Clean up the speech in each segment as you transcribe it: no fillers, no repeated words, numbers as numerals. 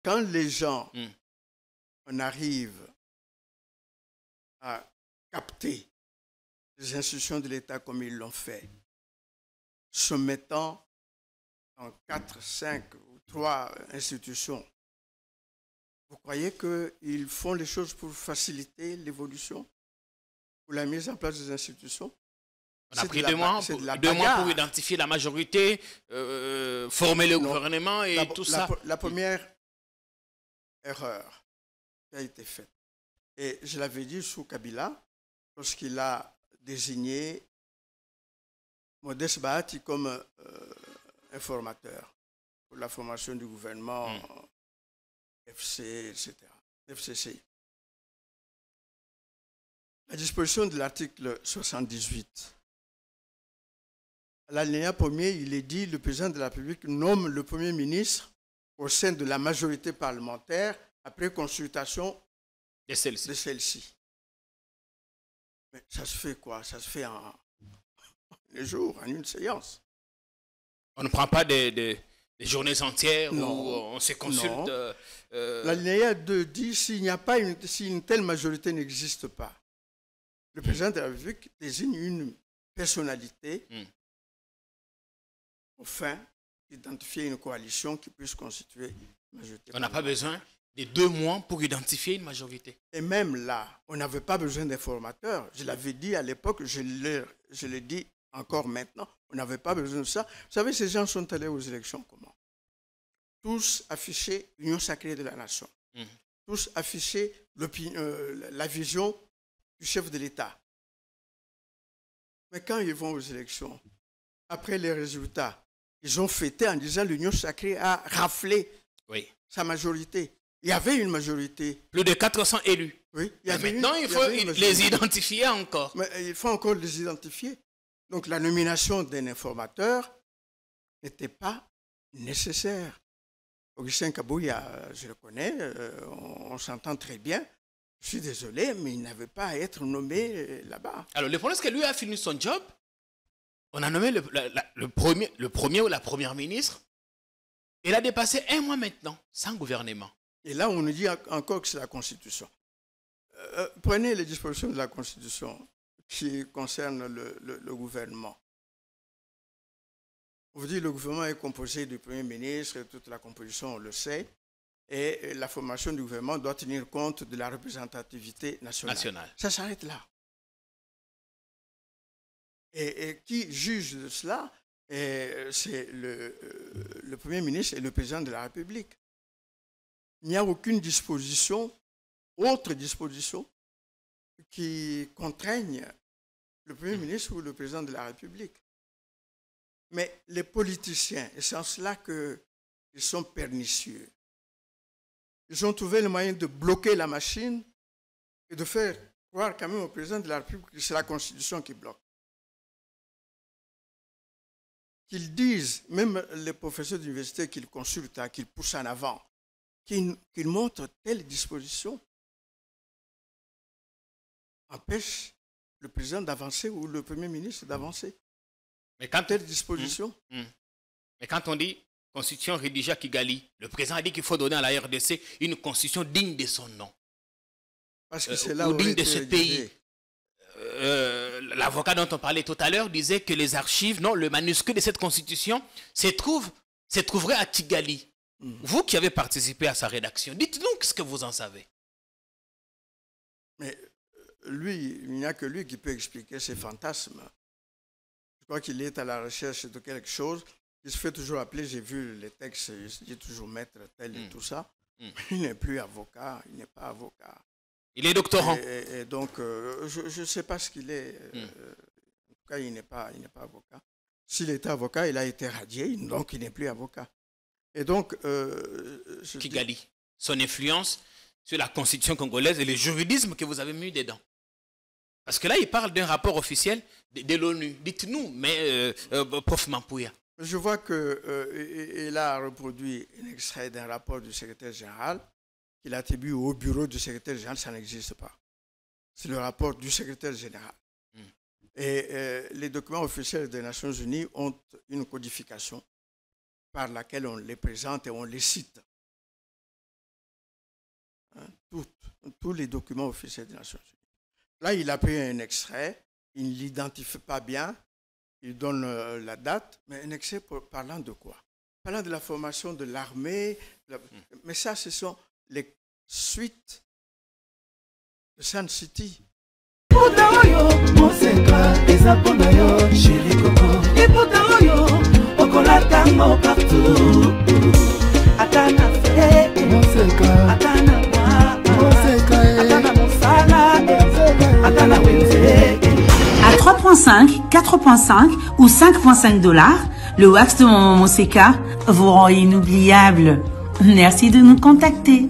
quand les gens, on arrive à capter les institutions de l'État comme ils l'ont fait, se mettant en 4, 5 ou 3 institutions, vous croyez qu'ils font les choses pour faciliter l'évolution, pour la mise en place des institutions? On a pris 2 mois pour identifier la majorité, former le gouvernement et tout ça. La première erreur qui a été faite, et je l'avais dit sous Kabila, lorsqu'il a désigné Modeste Bahati comme informateur pour la formation du gouvernement FC, etc., FCC. La disposition de l'article 78. À l'alinéa premier, il est dit le président de la République nomme le Premier ministre au sein de la majorité parlementaire après consultation de celle-ci. Mais ça se fait quoi? Ça se fait en les jours, en une séance. On ne prend pas des journées entières où on se consulte. L'alinéa 2 dit si une telle majorité n'existe pas, le président de la République désigne une personnalité afin d'identifier une coalition qui puisse constituer une majorité. On n'a pas besoin de 2 mois pour identifier une majorité. Et même là, on n'avait pas besoin d'informateurs. Je l'avais dit à l'époque, je l'ai dit encore maintenant, on n'avait pas besoin de ça. Vous savez, ces gens sont allés aux élections comment? Tous affichaient l'union sacrée de la nation. Tous affichaient la vision du chef de l'État. Mais quand ils vont aux élections, après les résultats, ils ont fêté en disant l'union sacrée a raflé sa majorité. Il y avait une majorité. Plus de 400 élus. Oui. Maintenant, il faut les identifier encore. Mais il faut encore les identifier. Donc la nomination d'un informateur n'était pas nécessaire. Augustin Kabouya, je le connais, on s'entend très bien. Je suis désolé, mais il n'avait pas à être nommé là-bas. Alors le problème, c'est que lui a fini son job. On a nommé le premier ou la première ministre. Il a dépassé 1 mois maintenant, sans gouvernement. Et là, on nous dit encore que c'est la Constitution. Prenez les dispositions de la Constitution qui concernent le gouvernement. On vous dit que le gouvernement est composé du Premier ministre, et toute la composition, on le sait, et la formation du gouvernement doit tenir compte de la représentativité nationale. Ça s'arrête là. Et qui juge de cela? C'est le Premier ministre et le Président de la République. Il n'y a aucune disposition, autre disposition, qui contraigne le Premier ministre ou le Président de la République. Mais les politiciens, et c'est en cela qu'ils sont pernicieux, ils ont trouvé le moyen de bloquer la machine et de faire croire quand même au Président de la République que c'est la Constitution qui bloque. Qu'ils disent, même les professeurs d'université qu'ils consultent, qu'ils poussent en avant, qu'ils montrent telle disposition empêche le président d'avancer ou le Premier ministre d'avancer. Mais quand telle disposition. Mais quand on dit constitution rédigée à Kigali, le président a dit qu'il faut donner à la RDC une constitution digne de son nom. Parce que c'est là où digne de ce pays. L'avocat dont on parlait tout à l'heure disait que les archives, non, le manuscrit de cette constitution se trouverait à Kigali. Vous qui avez participé à sa rédaction, dites-nous ce que vous en savez. Mais lui, il n'y a que lui qui peut expliquer ses fantasmes. Je crois qu'il est à la recherche de quelque chose. Il se fait toujours appeler, j'ai vu les textes, il se dit toujours maître tel et tout ça. Il n'est plus avocat, il n'est pas avocat. Il est doctorant. Et donc, je ne sais pas ce qu'il est. En tout cas, il n'est pas avocat. S'il était avocat, il a été radié, donc il n'est plus avocat. Et donc, Kigali, son influence sur la constitution congolaise et le juridisme que vous avez mis dedans. Parce que là, il parle d'un rapport officiel de l'ONU. Dites-nous, mais prof Mampouya. Je vois qu'il a reproduit un extrait d'un rapport du secrétaire général qu'il attribue au bureau du secrétaire général. Ça n'existe pas. C'est le rapport du secrétaire général. Et les documents officiels des Nations Unies ont une codification par laquelle on les présente et on les cite. tous les documents officiels des Nations Unies. Là, il a pris un extrait, il ne l'identifie pas bien, il donne la date, mais un extrait parlant de quoi? Parlant de la formation de l'armée, mais ça, ce sont les suites de Sun City. À 3.5, 4.5 ou 5.5 $, le wax de Maman Monseka vous rend inoubliable. Merci de nous contacter.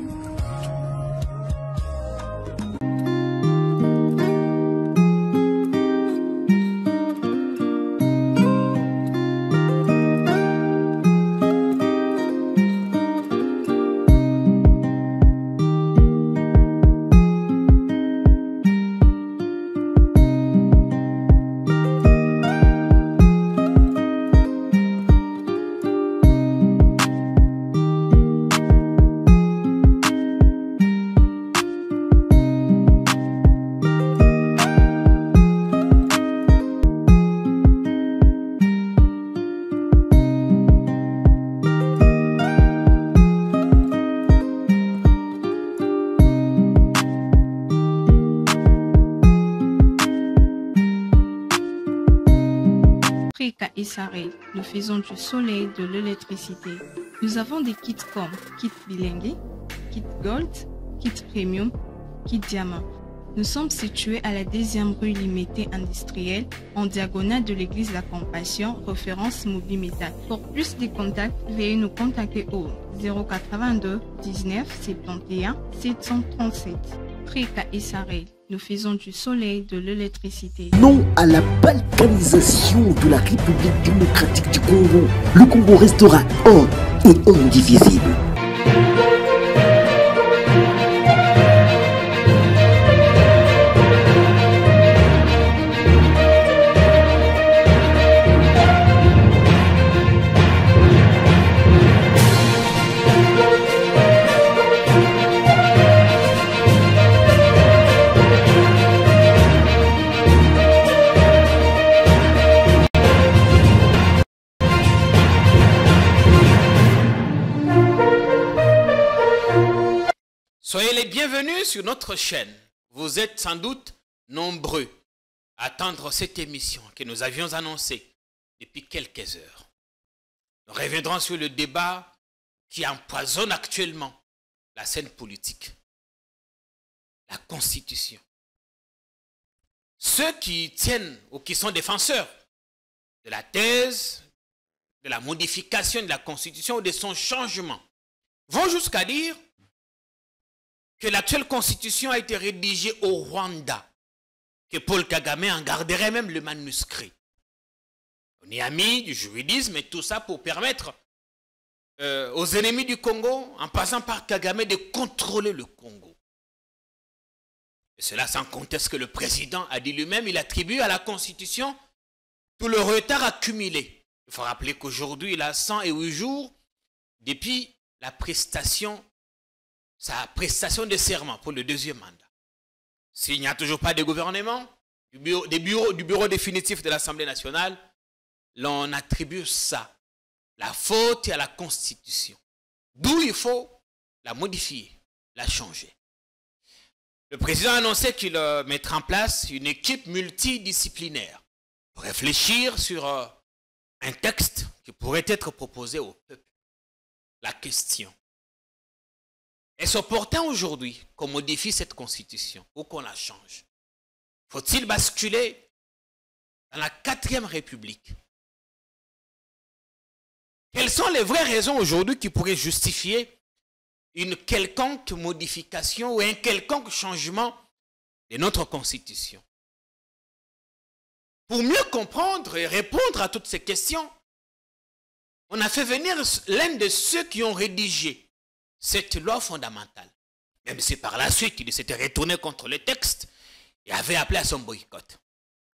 Nous faisons du soleil, de l'électricité. Nous avons des kits comme kit bilingue, kit gold, kit premium, kit diamant. Nous sommes situés à la 2e rue Limitée industrielle, en diagonale de l'église La Compassion, référence Mobile Métal. Pour plus de contacts, veuillez nous contacter au 082 19 71 737. Frika et Sarel. Nous faisons du soleil, de l'électricité. Non à la balkanisation de la République démocratique du Congo. Le Congo restera un et indivisible. Soyez les bienvenus sur notre chaîne. Vous êtes sans doute nombreux à attendre cette émission que nous avions annoncée depuis quelques heures. Nous reviendrons sur le débat qui empoisonne actuellement la scène politique. La Constitution. Ceux qui tiennent ou qui sont défenseurs de la thèse, de la modification de la Constitution ou de son changement vont jusqu'à dire que l'actuelle constitution a été rédigée au Rwanda, que Paul Kagame en garderait même le manuscrit. On est amis du juridisme et tout ça pour permettre aux ennemis du Congo, en passant par Kagame, de contrôler le Congo. Et cela sans compter ce que le président a dit lui-même, il attribue à la constitution tout le retard accumulé. Il faut rappeler qu'aujourd'hui, il a 108 jours depuis la prestation, sa prestation de serment pour le 2e mandat. S'il n'y a toujours pas de gouvernement, du bureau définitif de l'Assemblée nationale, l'on attribue ça, la faute à la Constitution. D'où il faut la modifier, la changer. Le président a annoncé qu'il mettra en place une équipe multidisciplinaire pour réfléchir sur un texte qui pourrait être proposé au peuple. La question: est-ce opportun aujourd'hui qu'on modifie cette constitution ou qu'on la change? Faut-il basculer dans la 4e République? Quelles sont les vraies raisons aujourd'hui qui pourraient justifier une quelconque modification ou un quelconque changement de notre constitution? Pour mieux comprendre et répondre à toutes ces questions, on a fait venir l'un de ceux qui ont rédigé cette loi fondamentale. Même si par la suite, il s'était retourné contre le texte et avait appelé à son boycott.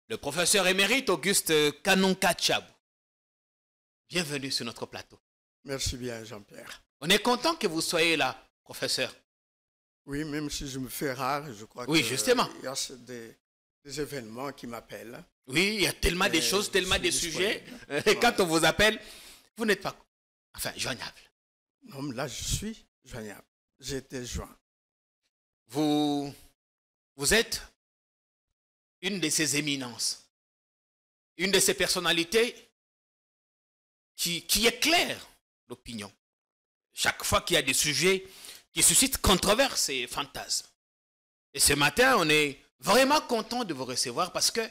Le professeur émérite Auguste Kanonka Tchabou. Bienvenue sur notre plateau. Merci bien, Jean-Pierre. On est content que vous soyez là, professeur. Oui, même si je me fais rare, je crois Oui, justement. Il y a des événements qui m'appellent. Oui, il y a tellement de choses, tellement de sujets. Et quand on vous appelle, vous n'êtes pas joignable. Non, mais là, je suis joignable. J'ai été joint. Vous êtes une de ces éminences, une de ces personnalités qui éclaire l'opinion. Chaque fois qu'il y a des sujets qui suscitent controverses et fantasmes. Et ce matin, on est vraiment content de vous recevoir parce que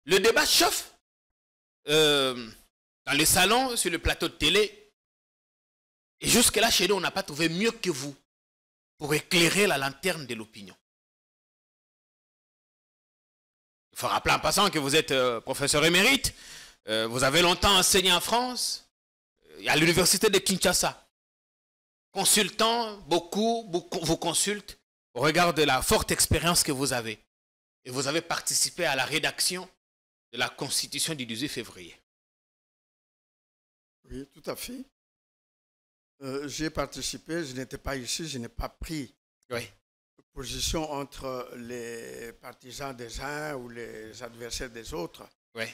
le débat chauffe dans le salon, sur le plateau de télé. Et jusque-là, chez nous, on n'a pas trouvé mieux que vous pour éclairer la lanterne de l'opinion. Il faut rappeler en passant que vous êtes professeur émérite. Vous avez longtemps enseigné en France, à l'université de Kinshasa. Consultant, beaucoup vous consultent au regard de la forte expérience que vous avez. Et vous avez participé à la rédaction de la Constitution du 18 février. Oui, tout à fait. J'y ai participé, je n'étais pas ici, je n'ai pas pris position entre les partisans des uns ou les adversaires des autres. Oui.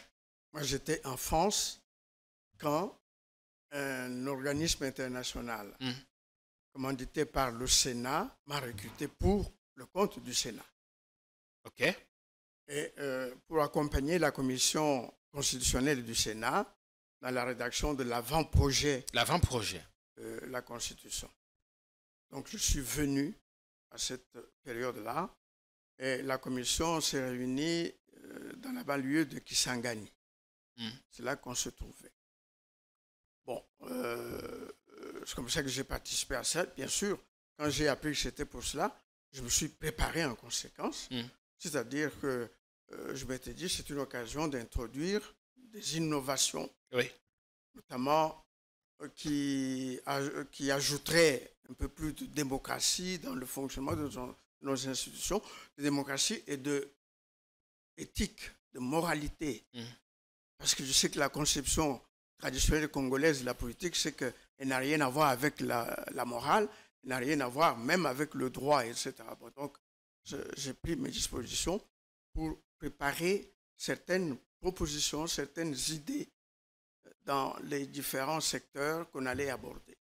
Moi, j'étais en France quand un organisme international commandité par le Sénat m'a recruté pour le compte du Sénat. OK. Et pour accompagner la commission constitutionnelle du Sénat dans la rédaction de l'avant-projet. L'avant-projet. La Constitution. Donc, je suis venu à cette période-là et la commission s'est réunie dans la banlieue de Kisangani. C'est là qu'on se trouvait. Bon, c'est comme ça que j'ai participé à ça. Bien sûr, quand j'ai appris que c'était pour cela, je me suis préparé en conséquence. C'est-à-dire que je m'étais dit c'est une occasion d'introduire des innovations, notamment qui ajouterait un peu plus de démocratie dans le fonctionnement de nos institutions, de démocratie et d'éthique, de moralité. Parce que je sais que la conception traditionnelle congolaise de la politique, c'est qu'elle n'a rien à voir avec la morale, elle n'a rien à voir même avec le droit, etc. Donc, j'ai pris mes dispositions pour préparer certaines propositions, certaines idées dans les différents secteurs qu'on allait aborder.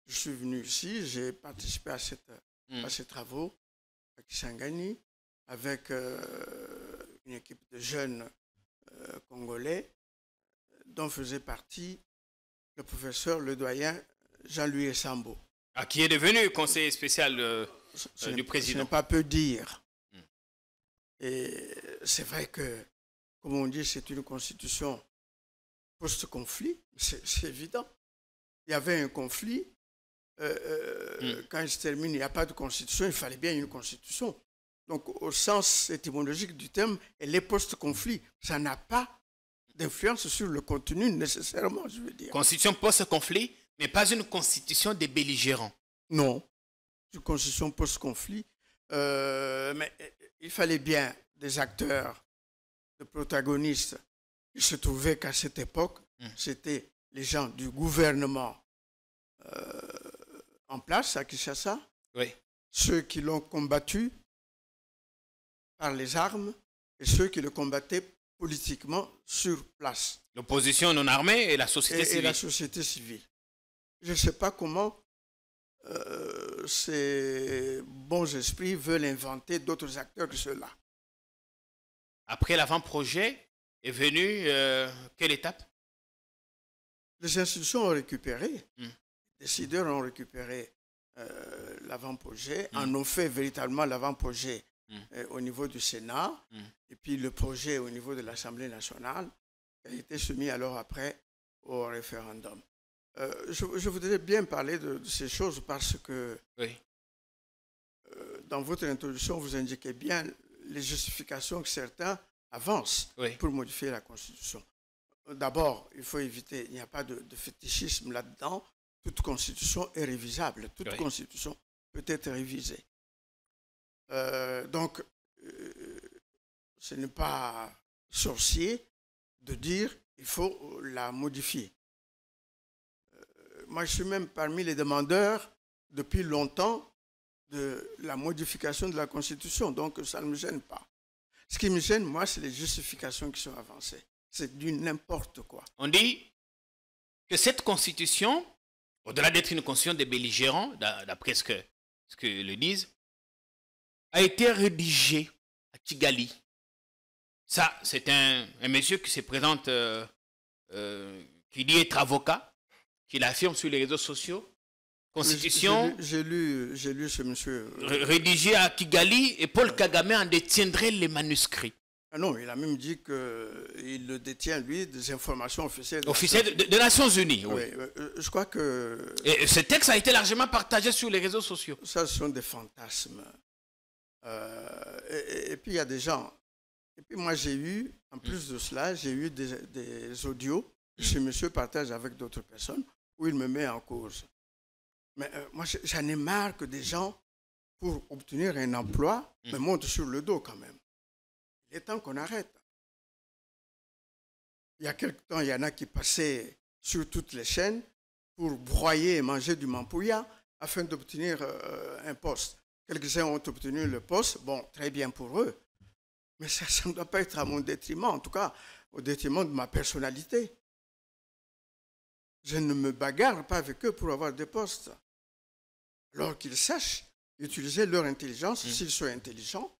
Je suis venu ici, j'ai participé à ces travaux à Kisangani avec une équipe de jeunes congolais dont faisait partie le professeur, le doyen Jean-Louis Essambo. Qui est devenu conseiller spécial du président. Je n'ai pas peu dire. Et c'est vrai que, comme on dit, c'est une constitution post-conflit, c'est évident. Il y avait un conflit. Quand il se termine, il n'y a pas de constitution, il fallait bien une constitution. Donc, au sens étymologique du terme, elle est post-conflit. Ça n'a pas d'influence sur le contenu nécessairement, je veux dire. Constitution post-conflit, mais pas une constitution des belligérants. Non, une constitution post-conflit. Mais il fallait bien des acteurs, des protagonistes. Il se trouvait qu'à cette époque, c'était les gens du gouvernement en place à Kinshasa, ceux qui l'ont combattu par les armes et ceux qui le combattaient politiquement sur place. L'opposition non armée et la société civile. Et la société civile. Je ne sais pas comment ces bons esprits veulent inventer d'autres acteurs que ceux-là. Après l'avant-projet est venue quelle étape? Les institutions ont récupéré, les décideurs ont récupéré l'avant-projet, en ont fait véritablement l'avant-projet au niveau du Sénat, et puis le projet au niveau de l'Assemblée nationale a été soumis alors après au référendum. Je voudrais bien parler de ces choses parce que dans votre introduction, vous indiquez bien les justifications que certains avancent pour modifier la Constitution. D'abord, il faut éviter, il n'y a pas de fétichisme là-dedans. Toute Constitution est révisable, toute Constitution peut être révisée. Donc, ce n'est pas sorcier de dire qu'il faut la modifier. Moi, je suis même parmi les demandeurs depuis longtemps de la modification de la Constitution, donc ça ne me gêne pas. Ce qui me gêne, moi, c'est les justifications qui sont avancées. C'est du n'importe quoi. On dit que cette Constitution, au-delà d'être une Constitution des belligérants, d'après ce que le disent, a été rédigée à Kigali. Ça, c'est un monsieur qui se présente, qui dit être avocat, qui l'affirme sur les réseaux sociaux. Constitution j'ai lu ce monsieur. Rédigé à Kigali, et Paul Kagame en détiendrait les manuscrits. Ah non, il a même dit qu'il le détient, lui, des informations officielles. Officielles des Nations Unies, oui. Je crois que... Et ce texte a été largement partagé sur les réseaux sociaux. Ça, ce sont des fantasmes. Et puis, il y a des gens... Et puis, moi, j'ai eu, en plus de cela, j'ai eu des audios que ce monsieur partage avec d'autres personnes où il me met en cause. Mais moi, j'en ai marre que des gens, pour obtenir un emploi, me montent sur le dos quand même. Il est temps qu'on arrête. Il y a quelque temps, il y en a qui passaient sur toutes les chaînes pour broyer et manger du mampouya afin d'obtenir un poste. Quelques-uns ont obtenu le poste, bon, très bien pour eux. Mais ça ne doit pas être à mon détriment, en tout cas au détriment de ma personnalité. Je ne me bagarre pas avec eux pour avoir des postes. Alors qu'ils sachent utiliser leur intelligence, s'ils sont intelligents,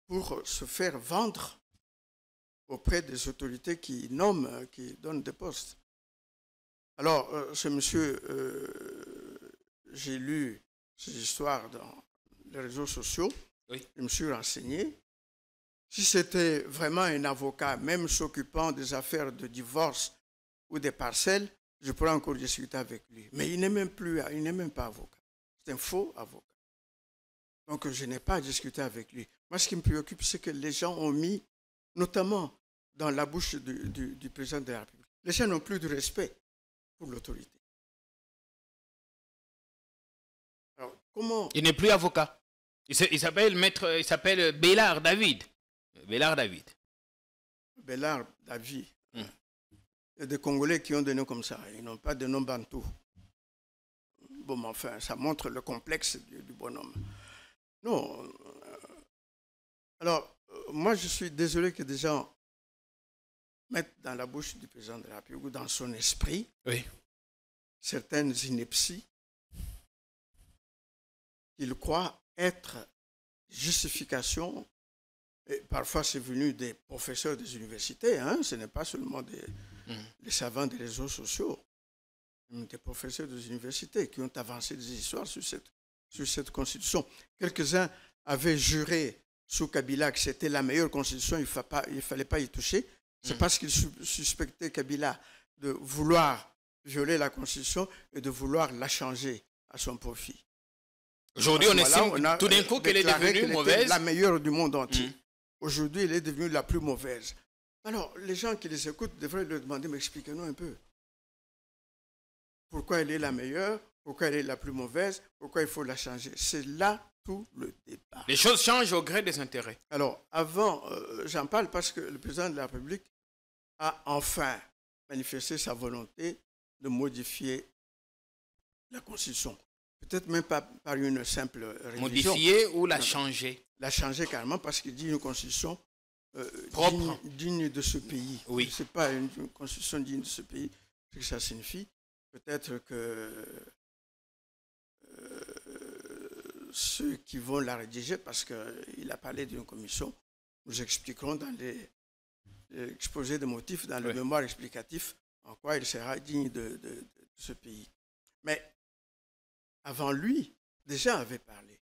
pour se faire vendre auprès des autorités qui nomment, qui donnent des postes. Alors, ce monsieur, j'ai lu ces histoires dans les réseaux sociaux, je me suis renseigné. Si c'était vraiment un avocat, même s'occupant des affaires de divorce ou des parcelles, je pourrais encore discuter avec lui. Mais il n'est même pas avocat. C'est un faux avocat. Donc, je n'ai pas à discuter avec lui. Moi, ce qui me préoccupe, c'est que les gens ont mis, notamment dans la bouche du président de la République, les gens n'ont plus de respect pour l'autorité. Alors, comment... Il n'est plus avocat. Il s'appelle Bélard David. Bélard David. Bélard David. Il y a des Congolais qui ont des noms comme ça. Ils n'ont pas de nom bantou. Bon, mais enfin, ça montre le complexe du bonhomme. Non. Alors, moi, je suis désolé que des gens mettent dans la bouche du président de la République ou dans son esprit certaines inepties qu'il croit être justification. Et parfois, c'est venu des professeurs des universités. Hein, ce n'est pas seulement des savants des réseaux sociaux. Des professeurs des universités qui ont avancé des histoires sur cette constitution. Quelques-uns avaient juré sous Kabila que c'était la meilleure constitution, il ne fallait pas y toucher. C'est parce qu'ils suspectaient Kabila de vouloir violer la constitution et de vouloir la changer à son profit. Aujourd'hui, on estime tout d'un coup qu'elle est devenue mauvaise. La meilleure du monde entier. Aujourd'hui, elle est devenue la plus mauvaise. Alors, les gens qui les écoutent devraient leur demander, mais expliquez-nous un peu. Pourquoi elle est la meilleure, pourquoi elle est la plus mauvaise, pourquoi il faut la changer. C'est là tout le débat. Les choses changent au gré des intérêts. Alors, avant, j'en parle parce que le président de la République a enfin manifesté sa volonté de modifier la Constitution. Peut-être même pas par une simple révision. Modifier ou la changer? La changer carrément parce qu'il dit une Constitution propre, digne de ce pays. Oui. Ce n'est pas une Constitution digne de ce pays, ce que ça signifie. Peut-être que ceux qui vont la rédiger, parce qu'il a parlé d'une commission, nous expliqueront dans l'exposé de motifs, dans le mémoire explicatif, en quoi il sera digne de ce pays. Mais avant lui, déjà avait parlé,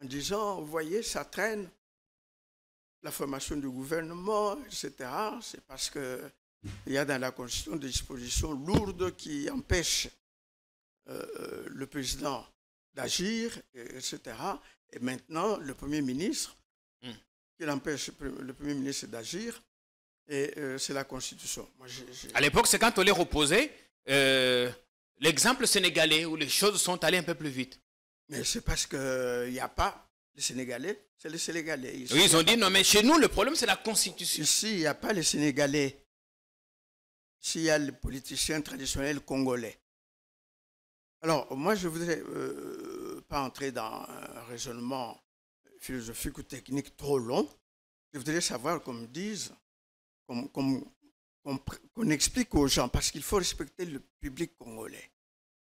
en disant, vous voyez, ça traîne, la formation du gouvernement, etc. C'est parce que il y a dans la Constitution des dispositions lourdes qui empêchent le président d'agir, etc. Et maintenant, le Premier ministre, qui empêche le Premier ministre d'agir, et c'est la Constitution. Moi, à l'époque, c'est quand on les reposait, l'exemple sénégalais, où les choses sont allées un peu plus vite. Mais c'est parce qu'il n'y a pas les Sénégalais, c'est les Sénégalais. Ici, oui, ils ont dit, non, mais chez nous, le problème, c'est la Constitution. Ici, il n'y a pas les Sénégalais. S'il y a les politiciens traditionnels congolais. Alors, moi, je ne voudrais pas entrer dans un raisonnement philosophique ou technique trop long. Je voudrais savoir qu'on me dise, qu'on explique aux gens, parce qu'il faut respecter le public congolais.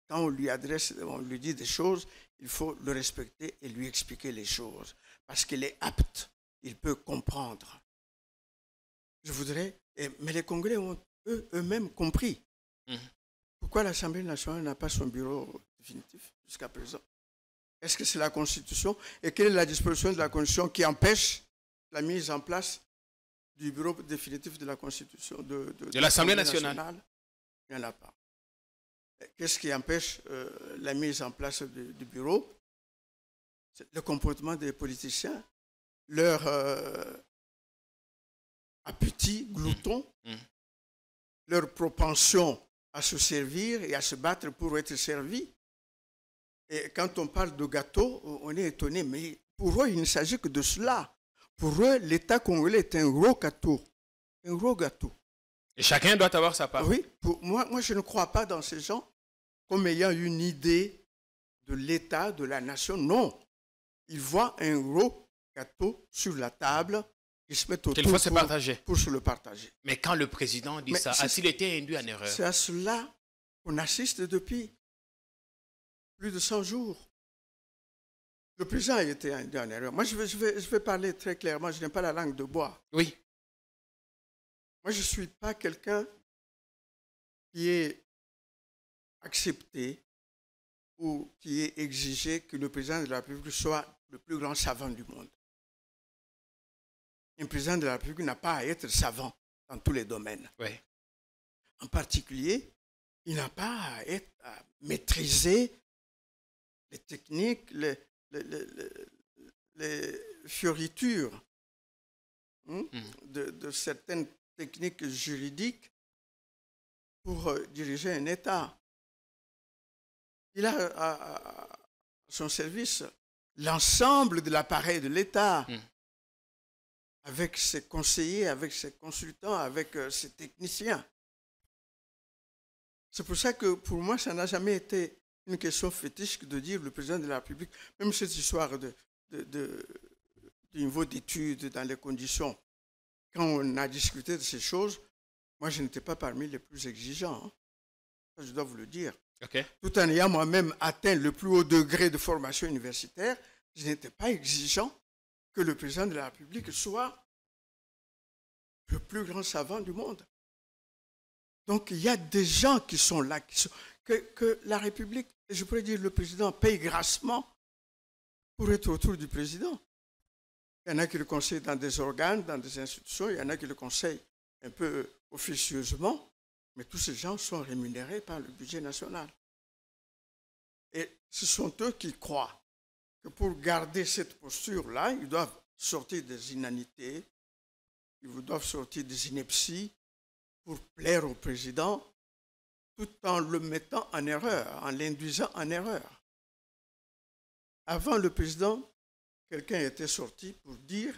Quand on lui dit des choses, il faut le respecter et lui expliquer les choses, parce qu'il est apte, il peut comprendre. Je voudrais, mais les Congolais ont eux-mêmes compris. Pourquoi l'Assemblée nationale n'a pas son bureau définitif jusqu'à présent? Est-ce que c'est la Constitution? Et quelle est la disposition de la Constitution qui empêche la mise en place du bureau définitif de la Constitution de l'Assemblée nationale? Il n'y en a pas. Qu'est-ce qui empêche la mise en place du bureau? C'est le comportement des politiciens, leur appétit glouton, leur propension à se servir et à se battre pour être servi. Et quand on parle de gâteau, on est étonné, mais pour eux, il ne s'agit que de cela. Pour eux, l'État congolais est un gros gâteau. Un gros gâteau. Et chacun doit avoir sa part. Oui, pour moi, je ne crois pas dans ces gens comme ayant une idée de l'État, de la nation. Non. Ils voient un gros gâteau sur la table. Ils se mettent autour pour se le partager. Mais quand le président dit ça, a-t-il été induit en erreur? C'est à cela qu'on assiste depuis plus de 100 jours. Le président a été induit en erreur. Moi, je vais parler très clairement. Je n'ai pas la langue de bois. Oui. Moi, je ne suis pas quelqu'un qui est accepté ou qui est exigé que le président de la République soit le plus grand savant du monde. Un président de la République n'a pas à être savant dans tous les domaines. Oui. En particulier, il n'a pas à maîtriser les techniques, les fioritures de certaines techniques juridiques pour diriger un État. Il a à son service l'ensemble de l'appareil de l'État, avec ses conseillers, avec ses consultants, avec ses techniciens. C'est pour ça que pour moi, ça n'a jamais été une question fétiche de dire le président de la République, même cette histoire du niveau d'études dans les conditions. Quand on a discuté de ces choses, moi, je n'étais pas parmi les plus exigeants. Hein. Ça, je dois vous le dire. Okay. Tout en ayant moi-même atteint le plus haut degré de formation universitaire, je n'étais pas exigeant que le président de la République soit le plus grand savant du monde. Donc, il y a des gens qui sont là, que la République, je pourrais dire le président, paye grassement pour être autour du président. Il y en a qui le conseillent dans des organes, dans des institutions, il y en a qui le conseillent un peu officieusement, mais tous ces gens sont rémunérés par le budget national. Et ce sont eux qui croient que pour garder cette posture-là, ils doivent sortir des inanités, ils doivent sortir des inepties pour plaire au président, tout en le mettant en erreur, en l'induisant en erreur. Avant le président, quelqu'un était sorti pour dire,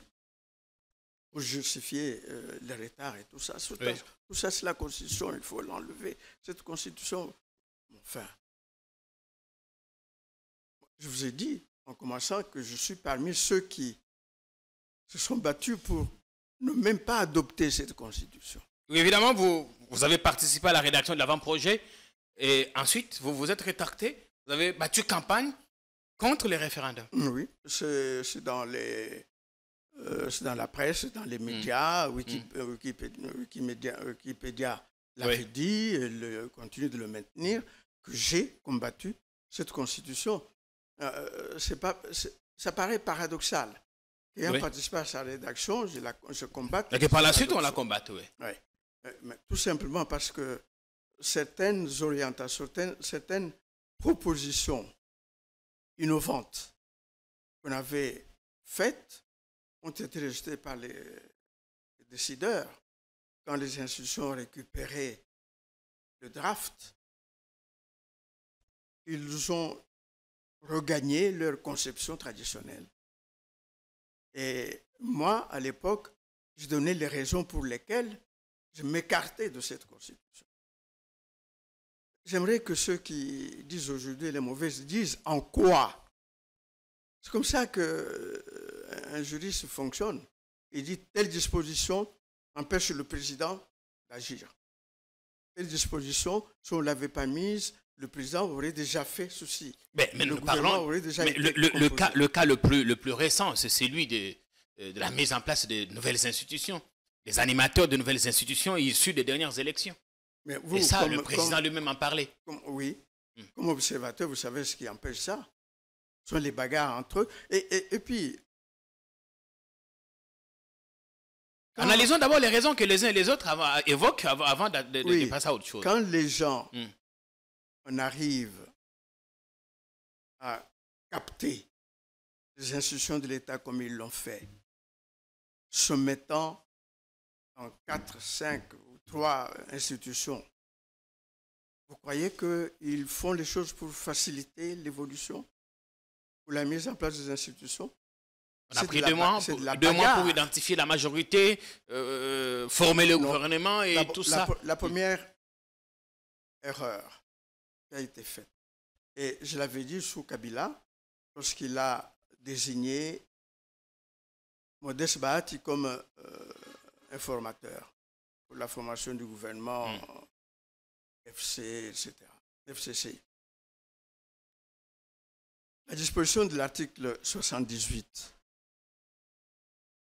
pour justifier le retard et tout ça. Tout ça, c'est la Constitution, il faut l'enlever. Cette Constitution, enfin, je vous ai dit, en commençant, que je suis parmi ceux qui se sont battus pour ne même pas adopter cette Constitution. Oui, évidemment, vous avez participé à la rédaction de l'avant-projet et ensuite, vous vous êtes rétracté. Vous avez battu campagne contre les référendums. Oui, c'est dans la presse, dans les médias, Wikipédia l'avait dit, et continue de le maintenir, que j'ai combattu cette Constitution. Ça paraît paradoxal. Ayant participé à sa rédaction, je combatte. Et que par la suite, on la combatte, oui. Oui. Mais tout simplement parce que certaines orientations, certaines propositions innovantes qu'on avait faites ont été rejetées par les décideurs quand les institutions ont récupéré le draft. Ils ont regagné leur conception traditionnelle. Et moi, à l'époque, je donnais les raisons pour lesquelles je m'écartais de cette Constitution. j'aimerais que ceux qui disent aujourd'hui les mauvaises disent en quoi. C'est comme ça qu'un juriste fonctionne. Il dit telle disposition empêche le président d'agir. Telle disposition, si on ne l'avait pas mise, le président aurait déjà fait ceci. Mais le parlons, aurait déjà mais le cas le plus récent, c'est celui de la mise en place de nouvelles institutions. Les animateurs de nouvelles institutions issus des dernières élections. Mais vous, et ça, le président lui-même en parlait. Oui. Comme observateur, vous savez ce qui empêche ça. Ce sont les bagarres entre eux. Et puis... Analysons d'abord les raisons que les uns et les autres évoquent avant de passer à autre chose. Quand les gens, on arrive à capter les institutions de l'État comme ils l'ont fait, se mettant en 4, 5 ou 3 institutions, vous croyez qu'ils font les choses pour faciliter l'évolution, pour la mise en place des institutions? On a pris 2 mois pour identifier la majorité, former le gouvernement et tout ça. La première erreur qui a été faite, et je l'avais dit sous Kabila, lorsqu'il a désigné Modeste Bahati comme informateur pour la formation du gouvernement FC, etc., FCC. La disposition de l'article 78.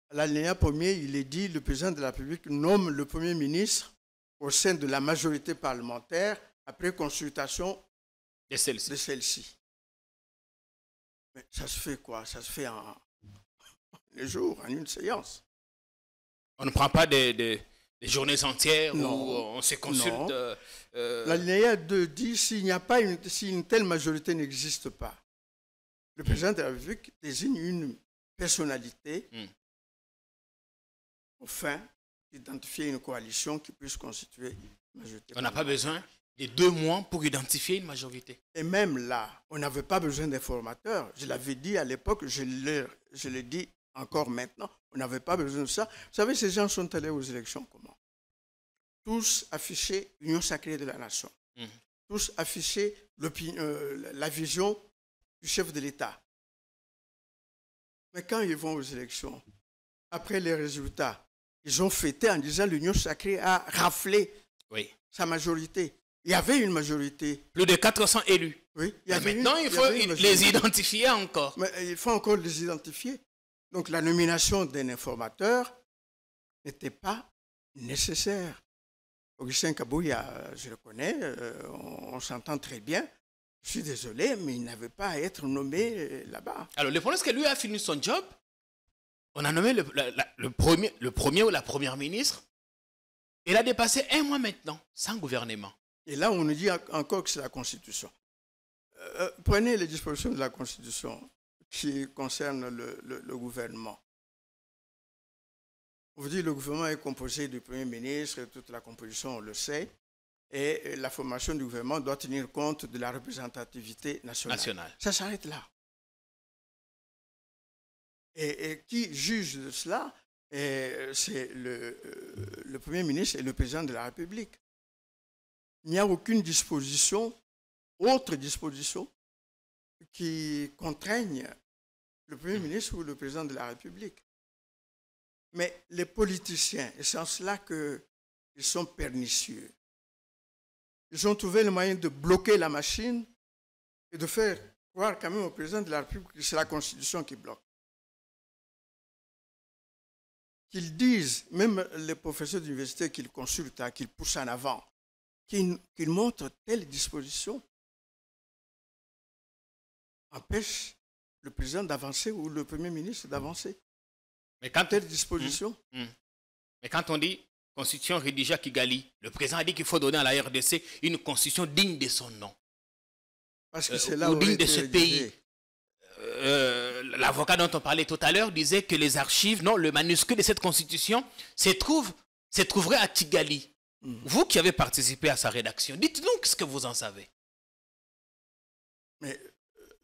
À l'alinéa 1er, il est dit le président de la République nomme le Premier ministre au sein de la majorité parlementaire après consultation de celle-ci. Mais ça se fait quoi? Ça se fait en un jour, en une séance. On ne prend pas des journées entières où on se consulte. L'alinéa 2 dit si une telle majorité n'existe pas, le président de la République désigne une personnalité au fin d'identifier une coalition qui puisse constituer une majorité. On n'a pas besoin de 2 mois pour identifier une majorité. Et même là, on n'avait pas besoin d'informateurs. Je l'avais dit à l'époque, je le dis encore maintenant, on n'avait pas besoin de ça. Vous savez, ces gens sont allés aux élections comment? Tous affichaient l'union sacrée de la nation. Tous affichaient la vision du chef de l'État. Mais quand ils vont aux élections, après les résultats, ils ont fêté en disant l'union sacrée a raflé sa majorité. Il y avait une majorité. Plus de 400 élus. Oui. Maintenant, il faut les identifier encore. Mais il faut encore les identifier. Donc la nomination d'un informateur n'était pas nécessaire. Augustin Kabouya, je le connais, on s'entend très bien. Je suis désolé, mais il n'avait pas à être nommé là-bas. Alors le problème, c'est que lui a fini son job. On a nommé le premier ou la première ministre. Il a dépassé 1 mois maintenant, sans gouvernement. Et là, on nous dit encore que c'est la Constitution. Prenez les dispositions de la Constitution qui concernent le gouvernement. On vous dit que le gouvernement est composé du Premier ministre, et toute la composition, on le sait, et la formation du gouvernement doit tenir compte de la représentativité nationale. Ça s'arrête là. Et qui juge de cela, c'est le Premier ministre et le Président de la République. Il n'y a aucune autre disposition qui contraigne le Premier ministre ou le Président de la République. Mais les politiciens, et c'est en cela qu'ils sont pernicieux, ils ont trouvé le moyen de bloquer la machine et de faire croire quand même au Président de la République que c'est la Constitution qui bloque. Qu'ils disent, même les professeurs d'université qu'ils consultent, qu'ils poussent en avant, qu'ils montrent telle disposition empêche le président d'avancer ou le Premier ministre d'avancer. Mais quand telle disposition. Mais quand on dit constitution rédigée à Kigali, le président a dit qu'il faut donner à la RDC une constitution digne de son nom. Parce que c'est là ou où digne de ce pays. L'avocat dont on parlait tout à l'heure disait que les archives, non, le manuscrit de cette constitution se trouverait à Kigali. Vous qui avez participé à sa rédaction, dites-nous ce que vous en savez. Mais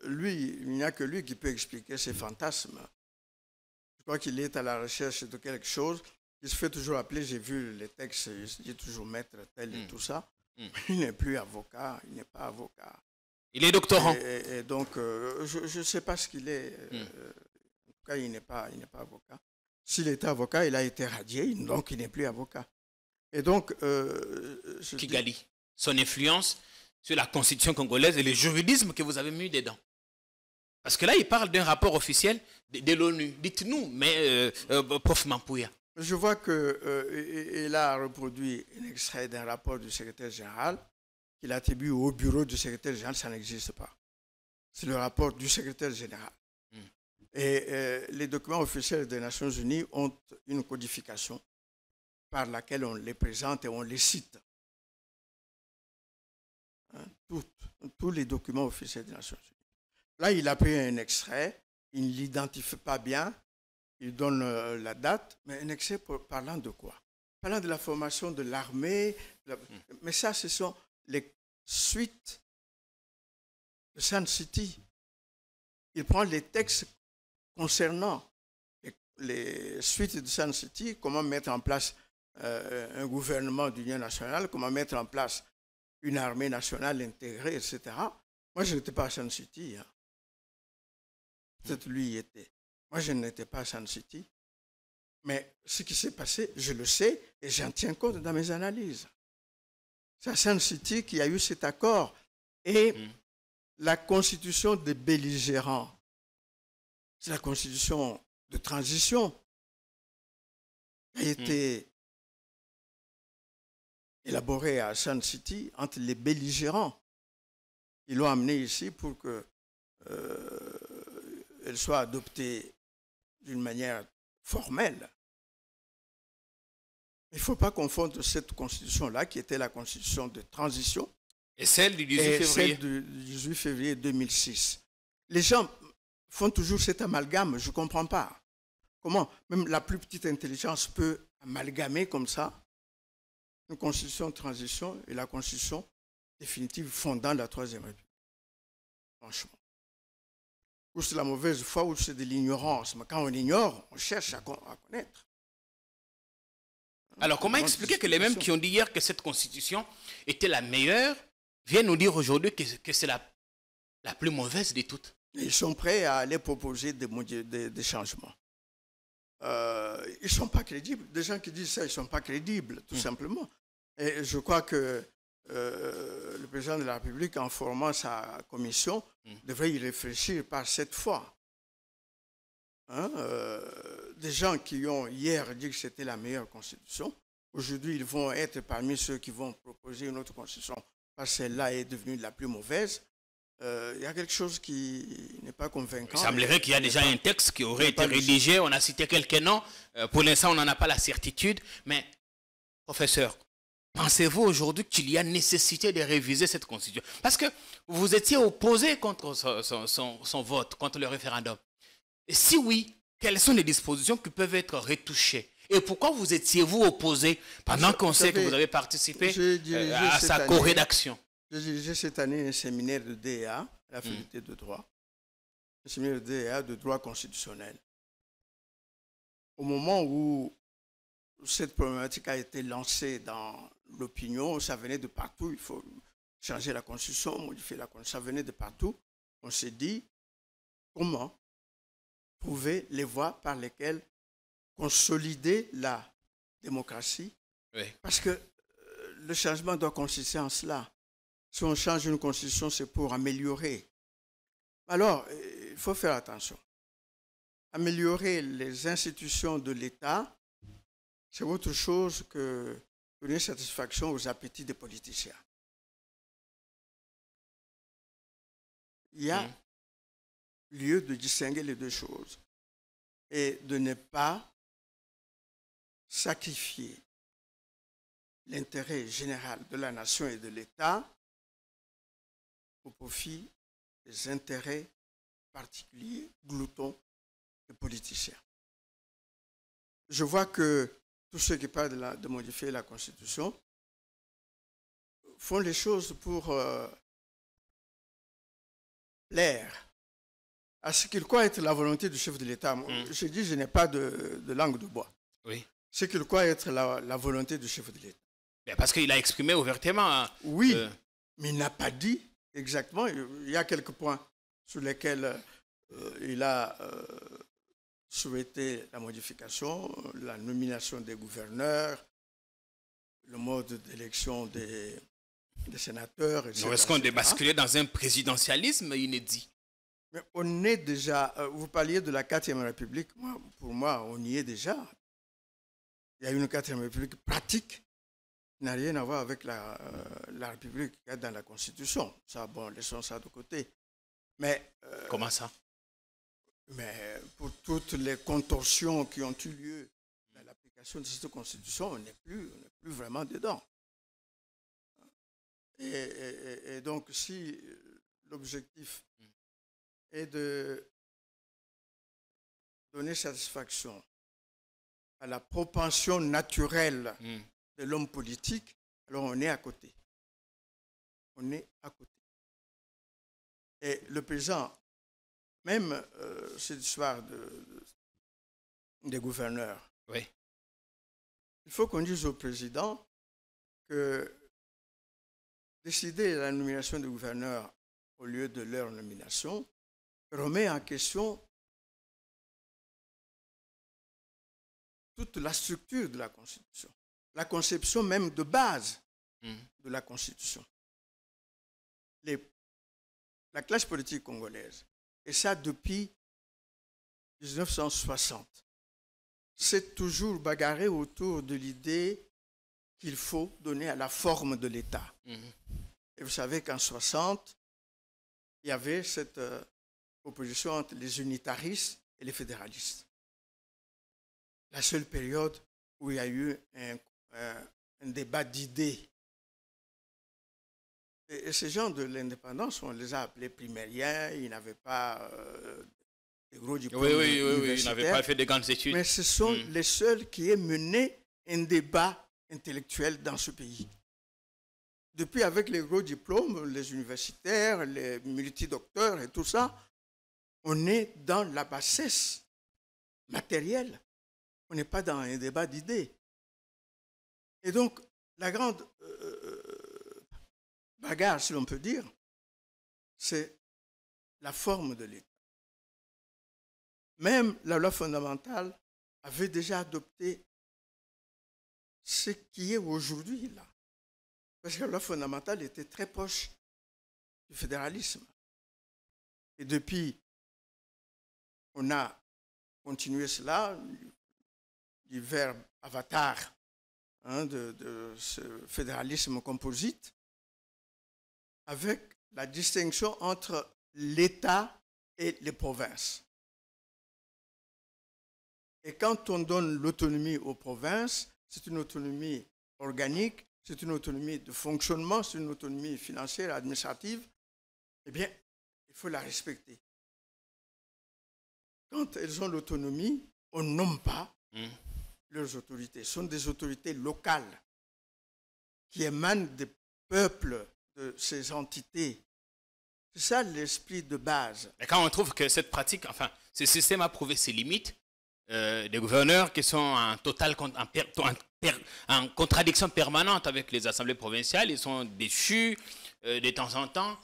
lui, il n'y a que lui qui peut expliquer ses fantasmes. Je crois qu'il est à la recherche de quelque chose. Il se fait toujours appeler, j'ai vu les textes, il dit toujours maître tel et tout ça. Il n'est plus avocat, il n'est pas avocat. Il est doctorant. Et donc, je ne sais pas ce qu'il est. En tout cas, il n'est pas avocat. S'il était avocat, il a été radié, donc il n'est plus avocat. Et donc, Kigali, son influence sur la constitution congolaise et le juridisme que vous avez mis dedans. Parce que là, il parle d'un rapport officiel de l'ONU. Dites-nous, mais Prof Mampouya. Je vois qu'il a reproduit un extrait d'un rapport du secrétaire général qu'il attribue au bureau du secrétaire général. Ça n'existe pas. C'est le rapport du secrétaire général. Et les documents officiels des Nations Unies ont une codification par laquelle on les présente et on les cite. Hein, tous les documents officiels des Nations Unies. Là, il a pris un extrait, il ne l'identifie pas bien, il donne la date, mais un extrait parlant de quoi? Parlant de la formation de l'armée. Mais ça, ce sont les suites de Sun City. Il prend les textes concernant les suites de Sun City, comment mettre en place un gouvernement d'union nationale, comment mettre en place une armée nationale intégrée, etc. Moi, je n'étais pas à Sun City. Hein. Peut-être lui y était. Moi, je n'étais pas à Sun City. Mais ce qui s'est passé, je le sais et j'en tiens compte dans mes analyses. C'est à Sun City qu'il y a eu cet accord. Et la constitution des belligérants, c'est la constitution de transition qui a été élaborée à Sun City entre les belligérants. Ils l'ont amenée ici pour qu'elle soit adoptée d'une manière formelle. Il ne faut pas confondre cette constitution-là, qui était la constitution de transition, et celle du 18 février. Celle du 18 février 2006. Les gens font toujours cet amalgame, je ne comprends pas. Comment même la plus petite intelligence peut amalgamer comme ça une constitution de transition et la constitution définitive fondant la Troisième République. Franchement. Ou c'est la mauvaise foi ou c'est de l'ignorance. Mais quand on ignore, on cherche à connaître. Alors, comment expliquer que les mêmes qui ont dit hier que cette constitution était la meilleure viennent nous dire aujourd'hui que c'est la plus mauvaise de toutes? Ils sont prêts à aller proposer des changements. Ils ne sont pas crédibles. Des gens qui disent ça, ils ne sont pas crédibles, tout simplement. Et je crois que le président de la République, en formant sa commission, devrait y réfléchir par cette fois. Hein, des gens qui ont hier dit que c'était la meilleure constitution, aujourd'hui ils vont être parmi ceux qui vont proposer une autre constitution parce que celle-là est devenue la plus mauvaise. Il y a quelque chose qui n'est pas convaincant. Il semblerait qu'il y a déjà un texte qui aurait été rédigé, on a cité quelques noms, pour l'instant on n'en a pas la certitude, mais professeur, pensez-vous aujourd'hui qu'il y a nécessité de réviser cette constitution? Parce que vous étiez opposé contre son vote, contre le référendum. Et si oui, quelles sont les dispositions qui peuvent être retouchées? Et pourquoi vous étiez-vous opposé pendant qu'on sait que vous avez participé à sa co-rédaction? J'ai dirigé cette année un séminaire de DEA, la faculté de droit, un séminaire de DEA de droit constitutionnel. Au moment où cette problématique a été lancée dans l'opinion, ça venait de partout, il faut changer la constitution, modifier la constitution, ça venait de partout. On s'est dit, comment trouver les voies par lesquelles consolider la démocratie? Oui. Parce que le changement doit consister en cela. Si on change une constitution, c'est pour améliorer. Alors, il faut faire attention. Améliorer les institutions de l'État, c'est autre chose que donner satisfaction aux appétits des politiciens. Il y a lieu de distinguer les deux choses et de ne pas sacrifier l'intérêt général de la nation et de l'État au profit des intérêts particuliers, gloutons des politiciens. Je vois que tous ceux qui parlent de modifier la Constitution font les choses pour plaire à ce qu'ils croient être la volonté du chef de l'État. Je dis, je n'ai pas de langue de bois. Oui. Ce qu'ils croient être la volonté du chef de l'État. Parce qu'il a exprimé ouvertement. Oui, mais il n'a pas dit exactement. Il y a quelques points sur lesquels il a souhaité la modification, la nomination des gouverneurs, le mode d'élection des sénateurs, etc. Est-ce qu'on est basculé dans un présidentialisme inédit? Mais on est déjà, vous parliez de la 4e République, pour moi, on y est déjà. Il y a une 4e République pratique qui n'a rien à voir avec la République qu'il y a dans la Constitution. Ça, bon, laissons ça de côté. Mais, comment ça? Mais pour toutes les contorsions qui ont eu lieu dans l'application de cette Constitution, on n'est plus vraiment dedans. Et donc, si l'objectif est de donner satisfaction à la propension naturelle de l'homme politique, alors on est à côté. On est à côté. Et le président, même cette histoire des gouverneurs, oui. Il faut qu'on dise au président que décider de la nomination des gouverneurs au lieu de leur nomination remet en question toute la structure de la Constitution, la conception même de base de la Constitution. La classe politique congolaise, et ça depuis 1960, s'est toujours bagarré autour de l'idée qu'il faut donner à la forme de l'État. Et vous savez qu'en 60, il y avait cette opposition entre les unitaristes et les fédéralistes. La seule période où il y a eu un débat d'idées. Et ces gens de l'indépendance, on les a appelés primériens, ils n'avaient pas des gros diplômes universitaires. Ils n'avaient pas fait de grandes études. Mais ce sont les seuls qui aient mené un débat intellectuel dans ce pays. Depuis, avec les gros diplômes, les universitaires, les multidocteurs et tout ça, on est dans la bassesse matérielle. On n'est pas dans un débat d'idées. Et donc, la grande bagarre, si l'on peut dire, c'est la forme de l'État. Même la loi fondamentale avait déjà adopté ce qui est aujourd'hui là. Parce que la loi fondamentale était très proche du fédéralisme. Et depuis, on a continué cela, du verbe avatar de ce fédéralisme composite, avec la distinction entre l'État et les provinces. Et quand on donne l'autonomie aux provinces, c'est une autonomie organique, c'est une autonomie de fonctionnement, c'est une autonomie financière, administrative, eh bien, il faut la respecter. Quand elles ont l'autonomie, on ne nomme pas leurs autorités. Ce sont des autorités locales qui émanent des peuples de ces entités. C'est ça l'esprit de base. Et quand on trouve que cette pratique, enfin, ce système a prouvé ses limites, des gouverneurs qui sont en contradiction permanente avec les assemblées provinciales, ils sont déchus de temps en temps.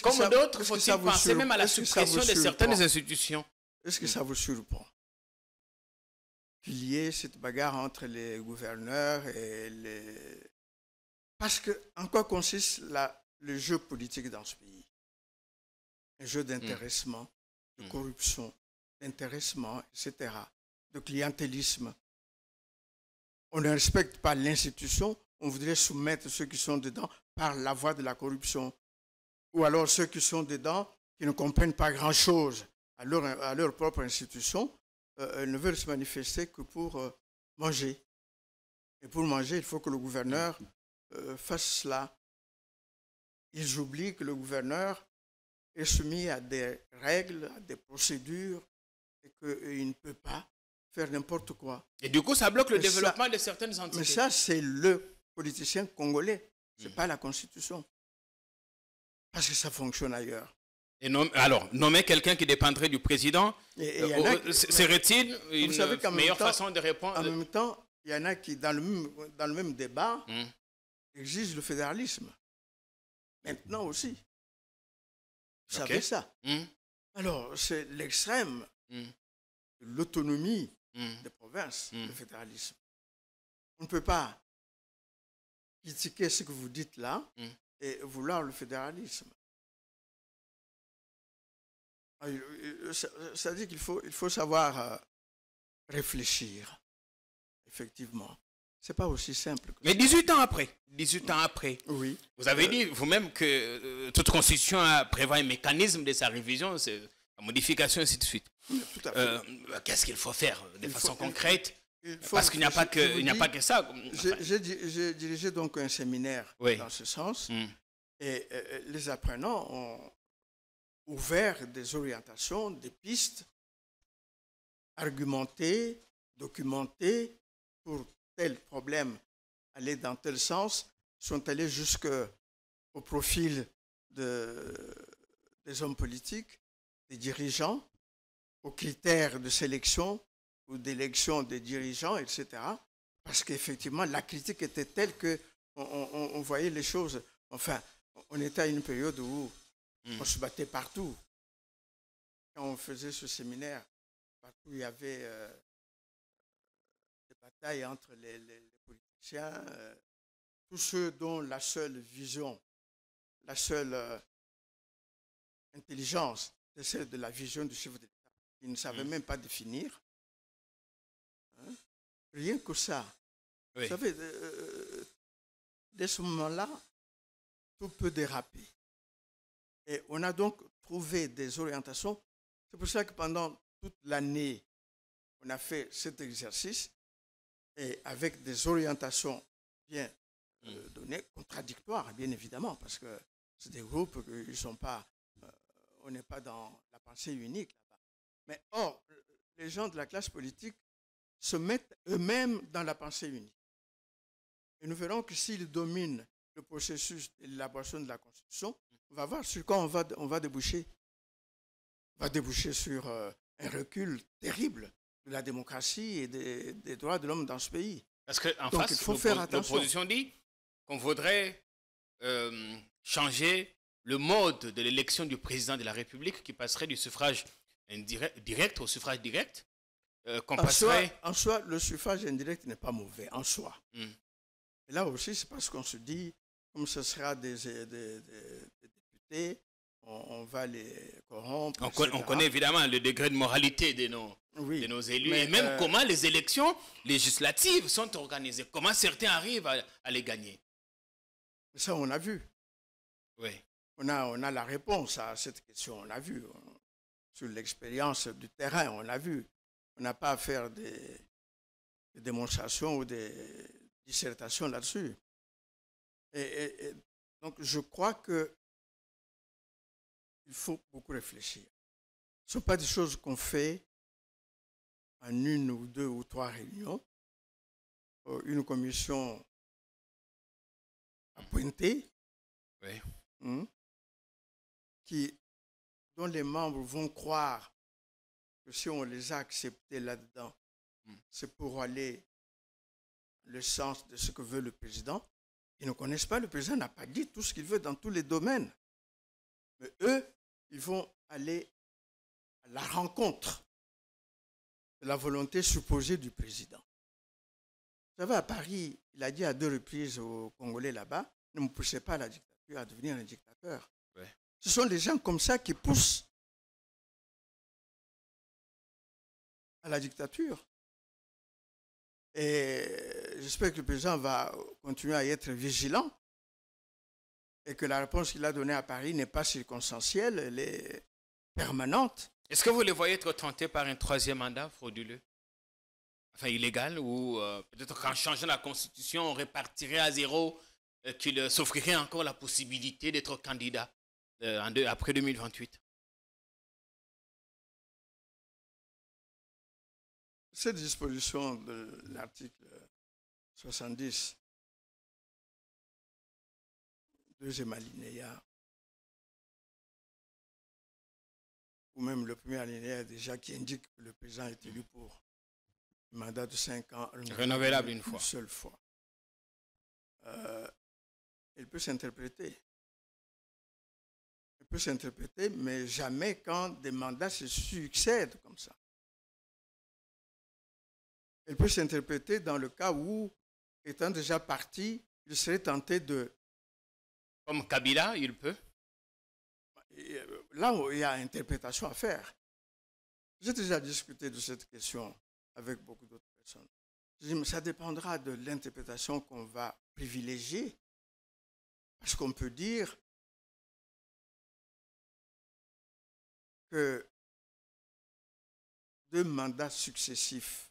Comme d'autres, faut-il penser même à la suppression de certaines institutions? Est-ce que ça vous surprend qu'il y ait cette bagarre entre les gouverneurs et les... Parce que, en quoi consiste le jeu politique dans ce pays? Un jeu d'intéressement, de corruption, d'intéressement, etc., de clientélisme. On ne respecte pas l'institution, on voudrait soumettre ceux qui sont dedans par la voie de la corruption. Ou alors ceux qui sont dedans, qui ne comprennent pas grand-chose à leur propre institution, ne veulent se manifester que pour manger. Et pour manger, il faut que le gouverneur fasse cela. Ils oublient que le gouverneur est soumis à des règles, à des procédures, et qu'il ne peut pas faire n'importe quoi. Et du coup, ça bloque le développement de certaines entités. Mais ça, c'est le politicien congolais. Ce n'est pas la Constitution. Parce que ça fonctionne ailleurs. Et alors, nommer quelqu'un qui dépendrait du président, serait-il une meilleure façon de répondre? En même temps, il y en a qui, dans le même débat, exigent le fédéralisme. Maintenant aussi. Vous savez ça. Alors, c'est l'extrême de l'autonomie des provinces, le fédéralisme. On ne peut pas critiquer ce que vous dites là et vouloir le fédéralisme. Ça dit qu'il faut savoir réfléchir, effectivement. Ce n'est pas aussi simple que ça. Mais 18 ans après, oui. Vous avez dit vous-même que toute constitution prévoit un mécanisme de sa révision, c'est la modification, et ainsi de suite. Tout à fait. Qu'est-ce qu'il faut faire de façon concrète? Parce qu'il n'y a pas que ça. J'ai dirigé donc un séminaire dans ce sens. Et les apprenants ont ouvert des orientations, des pistes argumentées, documentées pour tel problème, aller dans tel sens, sont allés jusqu'au profil des hommes politiques, des dirigeants, aux critères de sélection ou d'élection des dirigeants, etc. Parce qu'effectivement, la critique était telle qu'on voyait les choses. Enfin, on était à une période où on se battait partout. Quand on faisait ce séminaire, partout il y avait des batailles entre les politiciens, tous ceux dont la seule vision, la seule intelligence, c'est celle de la vision du chef de l'État. Ils ne savaient même pas définir. Hein? Rien que ça. Vous savez, dès ce moment-là, tout peut déraper. Et on a donc trouvé des orientations. C'est pour ça que pendant toute l'année, on a fait cet exercice et avec des orientations bien données, contradictoires, bien évidemment, parce que c'est des groupes, ils sont pas, on n'est pas dans la pensée unique là-bas. Mais or, les gens de la classe politique se mettent eux-mêmes dans la pensée unique. Et nous verrons que s'ils dominent le processus de l'élaboration de la Constitution, on va voir sur quoi on va déboucher. On va déboucher sur un recul terrible de la démocratie et des droits de l'homme dans ce pays. Parce qu'en Donc, face, il faut faire attention. l'opposition dit qu'on voudrait changer le mode de l'élection du président de la République qui passerait du suffrage direct au suffrage direct. En soi, le suffrage indirect n'est pas mauvais, en soi. Et là aussi, c'est parce qu'on se dit, comme ce sera des députés, on va les corrompre. On connaît évidemment le degré de moralité de nos élus. Et même comment les élections législatives sont organisées. Comment certains arrivent à les gagner. Ça, on a vu. Oui. On a la réponse à cette question. On l'a vu. Sur l'expérience du terrain, on l'a vu. On n'a pas à faire des démonstrations ou des dissertations là-dessus. Et donc, je crois qu'il faut beaucoup réfléchir. Ce ne sont pas des choses qu'on fait en une ou deux ou trois réunions. Une commission appointée, dont les membres vont croire que si on les a acceptés là-dedans, c'est pour aller le sens de ce que veut le président. Ils ne connaissent pas, le président n'a pas dit tout ce qu'il veut dans tous les domaines. Mais eux, ils vont aller à la rencontre de la volonté supposée du président. Vous savez, à Paris, il a dit à 2 reprises aux Congolais là-bas, ne me poussez pas à la dictature, à devenir un dictateur. Ouais. Ce sont des gens comme ça qui poussent à la dictature. Et j'espère que le président va continuer à être vigilant et que la réponse qu'il a donnée à Paris n'est pas circonstancielle, elle est permanente. Est-ce que vous les voyez être tentés par un 3e mandat frauduleux? Enfin, illégal, ou peut-être qu'en changeant la Constitution, on répartirait à zéro, qu'il s'offrirait encore la possibilité d'être candidat après 2028? Cette disposition de l'article 70, deuxième alinéa, ou même le premier alinéa déjà qui indique que le président est élu pour un mandat de 5 ans renouvelable une fois. Une seule fois. Il peut s'interpréter. Il peut s'interpréter, mais jamais quand des mandats se succèdent comme ça. Il peut s'interpréter dans le cas où, étant déjà parti, il serait tenté de... Comme Kabila, il peut? Là, il y a interprétation à faire. J'ai déjà discuté de cette question avec beaucoup d'autres personnes. Je dis, mais ça dépendra de l'interprétation qu'on va privilégier. Parce qu'on peut dire que 2 mandats successifs,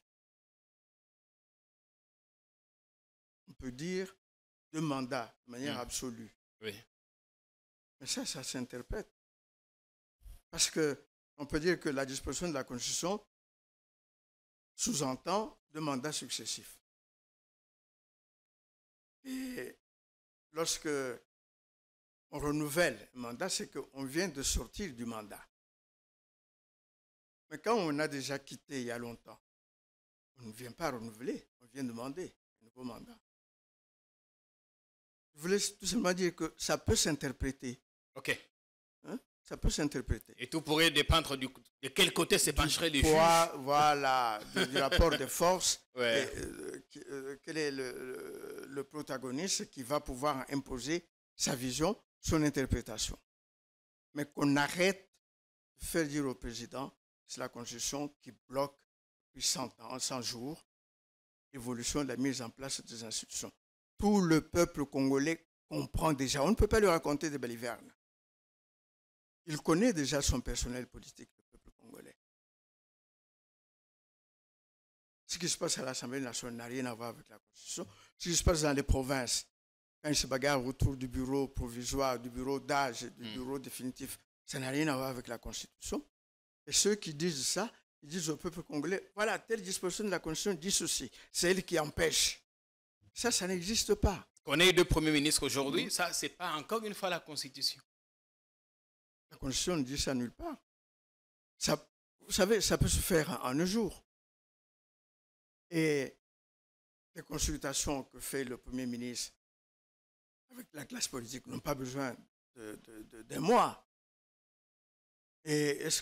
on peut dire 2 mandats de manière absolue. Oui. Mais ça s'interprète. Parce qu'on peut dire que la disposition de la Constitution sous-entend 2 mandats successifs. Et lorsque on renouvelle un mandat, c'est qu'on vient de sortir du mandat. Mais quand on a déjà quitté il y a longtemps, on ne vient pas renouveler, on vient demander un nouveau mandat. Je voulais tout simplement dire que ça peut s'interpréter. OK. Hein? Ça peut s'interpréter. Et tout pourrait dépendre de quel côté se pencherait les juges. Voilà, du rapport de force. Ouais. Quel est le protagoniste qui va pouvoir imposer sa vision, son interprétation. Mais qu'on arrête de faire dire au président, c'est la Constitution qui bloque depuis 100 ans, 100 jours, l'évolution de la mise en place des institutions. Tout le peuple congolais comprend déjà. On ne peut pas lui raconter des balivernes. Il connaît déjà son personnel politique, le peuple congolais. Ce qui se passe à l'Assemblée nationale n'a rien à voir avec la Constitution. Ce qui se passe dans les provinces, quand ils se bagarrent autour du bureau provisoire, du bureau d'âge, du bureau définitif, ça n'a rien à voir avec la Constitution. Et ceux qui disent ça, ils disent au peuple congolais, voilà, telle disposition de la Constitution dit ceci. C'est elle qui empêche. Ça n'existe pas. Qu'on ait 2 premiers ministres aujourd'hui, ça, c'est pas encore une fois la Constitution. La Constitution ne dit ça nulle part. Ça, vous savez, ça peut se faire en un jour. Et les consultations que fait le Premier ministre avec la classe politique n'ont pas besoin d'un mois. Et est-ce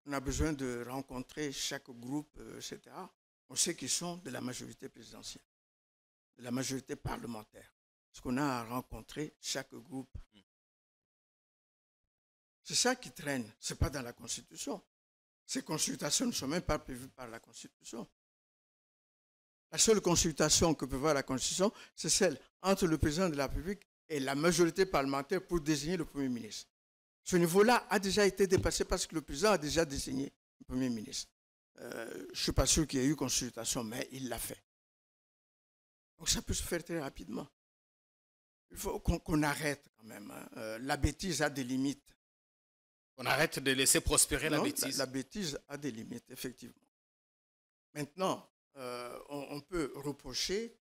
qu'on a besoin de rencontrer chaque groupe, etc. On sait qu'ils sont de la majorité présidentielle, de la majorité parlementaire. Est-ce qu'on a à rencontrer chaque groupe? C'est ça qui traîne, ce n'est pas dans la Constitution. Ces consultations ne sont même pas prévues par la Constitution. La seule consultation que peut voir la Constitution, c'est celle entre le président de la République et la majorité parlementaire pour désigner le Premier ministre. Ce niveau-là a déjà été dépassé parce que le président a déjà désigné le Premier ministre. Je ne suis pas sûr qu'il y ait eu consultation, mais il l'a fait. Donc ça peut se faire très rapidement. Il faut qu'on arrête quand même. Hein. La bêtise a des limites. On arrête de laisser prospérer la bêtise. La bêtise a des limites, effectivement. Maintenant, on peut reprocher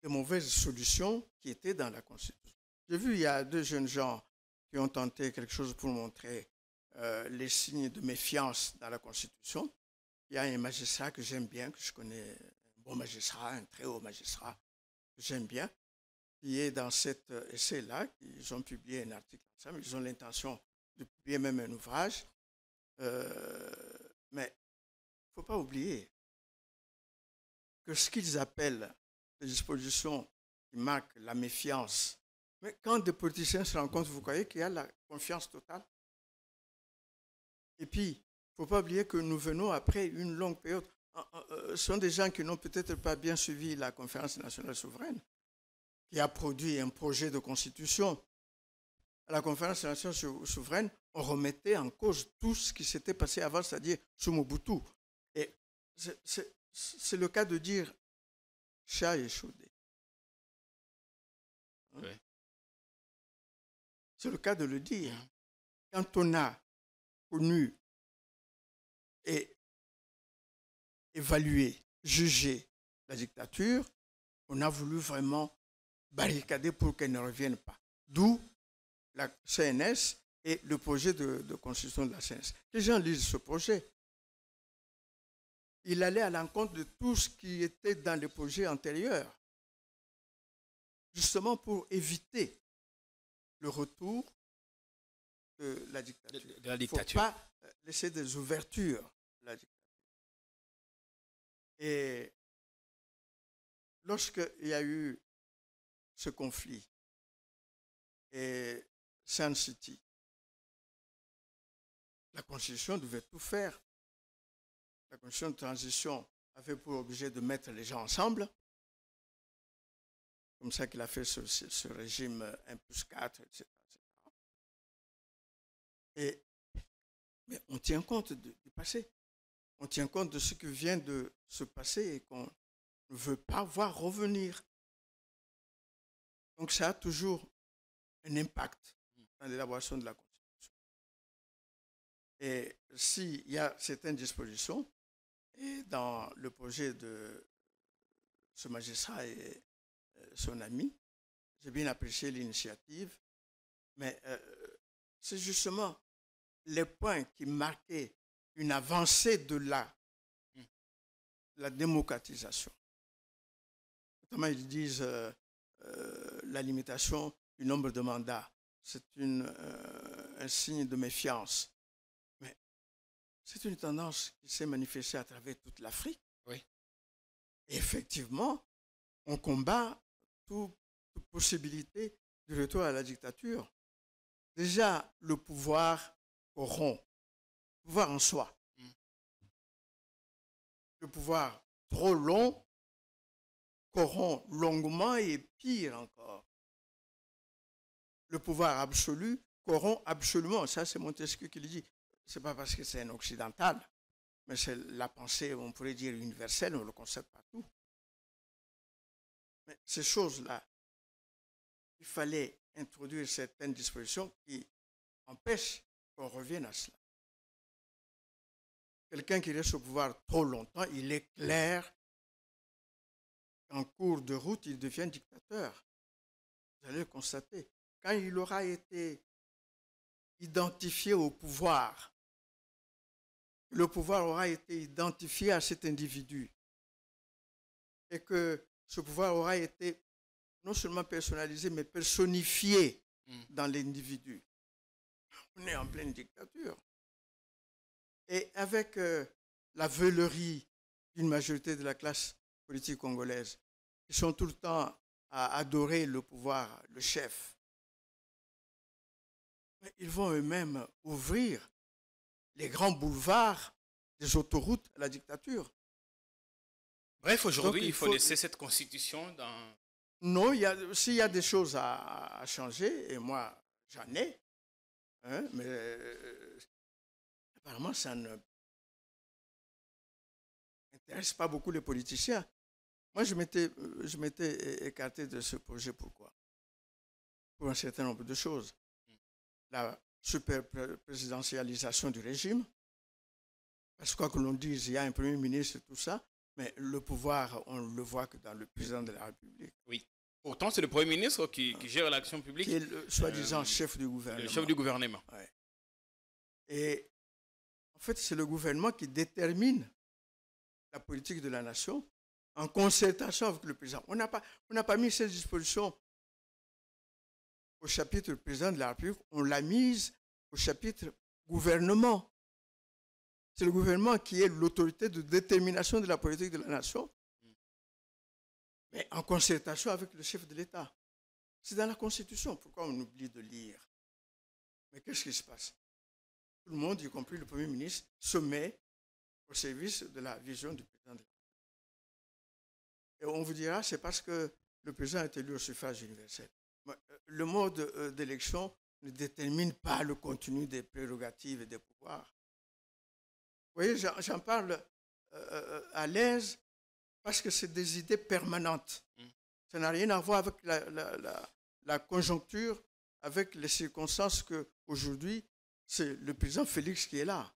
de mauvaises solutions qui étaient dans la Constitution. J'ai vu, il y a 2 jeunes gens qui ont tenté quelque chose pour montrer les signes de méfiance dans la Constitution. Il y a un magistrat que j'aime bien, que je connais, un bon magistrat, un très haut magistrat, que j'aime bien, qui est dans cet essai-là. Ils ont publié un article ensemble, ils ont l'intention de publier même un ouvrage. Mais il ne faut pas oublier que ce qu'ils appellent les dispositions qui marquent la méfiance, mais quand des politiciens se rencontrent, vous croyez qu'il y a la confiance totale? Et puis, il ne faut pas oublier que nous venons après une longue période. Ce sont des gens qui n'ont peut-être pas bien suivi la conférence nationale souveraine, qui a produit un projet de constitution. À la conférence nationale souveraine, on remettait en cause tout ce qui s'était passé avant, c'est-à-dire sous Mobutu. Et c'est le cas de dire chat échaudé. Hein? Oui. C'est le cas de le dire. Quand on a connu et évalué, jugé la dictature, on a voulu vraiment barricader pour qu'elle ne revienne pas. D'où la CNS et le projet de constitution de la CNS. Les gens lisent ce projet. il allait à l'encontre de tout ce qui était dans les projets antérieurs, justement pour éviter le retour de la dictature. De la dictature. Il ne faut pas laisser des ouvertures à la dictature. Et lorsqu'il y a eu ce conflit, et Sun City, la Constitution devait tout faire. La Constitution de transition avait pour objet de mettre les gens ensemble. Comme ça qu'il a fait ce régime 1+4, etc. Mais on tient compte du passé. On tient compte de ce qui vient de se passer et qu'on ne veut pas voir revenir. Donc ça a toujours un impact dans l'élaboration de la Constitution. Et s'il y a certaines dispositions, et dans le projet de ce magistrat et son ami, j'ai bien apprécié l'initiative, mais c'est justement les points qui marquaient une avancée de la démocratisation. Notamment, ils disent la limitation du nombre de mandats. C'est un signe de méfiance. Mais c'est une tendance qui s'est manifestée à travers toute l'Afrique. Oui. Et effectivement, on combat toute possibilité de retour à la dictature. Déjà, le pouvoir corrompt. Le pouvoir en soi. Le pouvoir trop long corrompt longuement et pire encore. Le pouvoir absolu corrompt absolument. Ça, c'est Montesquieu qui le dit. Ce n'est pas parce que c'est un occidental, mais c'est la pensée, on pourrait dire, universelle, on le constate partout. Mais ces choses-là, il fallait introduire certaines dispositions qui empêchent qu'on revienne à cela. Quelqu'un qui reste au pouvoir trop longtemps, il est clair qu'en cours de route, il devient dictateur. Vous allez le constater. Quand il aura été identifié au pouvoir, le pouvoir aura été identifié à cet individu et que ce pouvoir aura été non seulement personnalisé, mais personnifié dans l'individu. On est en pleine dictature. Et avec la veulerie d'une majorité de la classe politique congolaise, qui sont tout le temps à adorer le pouvoir, le chef, ils vont eux-mêmes ouvrir les grands boulevards des autoroutes à la dictature. Bref, aujourd'hui, il faut laisser cette constitution dans... Non, s'il y a des choses à changer, et moi, j'en ai, hein, mais apparemment, ça ne intéresse pas beaucoup les politiciens. Moi, je m'étais écarté de ce projet. Pourquoi? Pour un certain nombre de choses. La super-présidentialisation du régime, parce que quoi que l'on dise, il y a un premier ministre et tout ça, mais le pouvoir, on ne le voit que dans le président de la République. Oui. Pourtant, c'est le Premier ministre qui gère l'action publique. Qui est le soi-disant chef du gouvernement. Le chef du gouvernement. Ouais. Et en fait, c'est le gouvernement qui détermine la politique de la nation en concertation avec le président. On n'a pas mis cette disposition au chapitre président de la République, on l'a mise au chapitre gouvernement. C'est le gouvernement qui est l'autorité de détermination de la politique de la nation, mais en concertation avec le chef de l'État. C'est dans la Constitution. Pourquoi on oublie de lire? Mais qu'est-ce qui se passe? Tout le monde, y compris le Premier ministre, se met au service de la vision du président de la République. Et on vous dira, c'est parce que le président est élu au suffrage universel. Le mode d'élection ne détermine pas le contenu des prérogatives et des pouvoirs. Vous voyez, j'en parle à l'aise parce que c'est des idées permanentes. Ça n'a rien à voir avec la conjoncture, avec les circonstances qu'aujourd'hui, c'est le président Félix qui est là.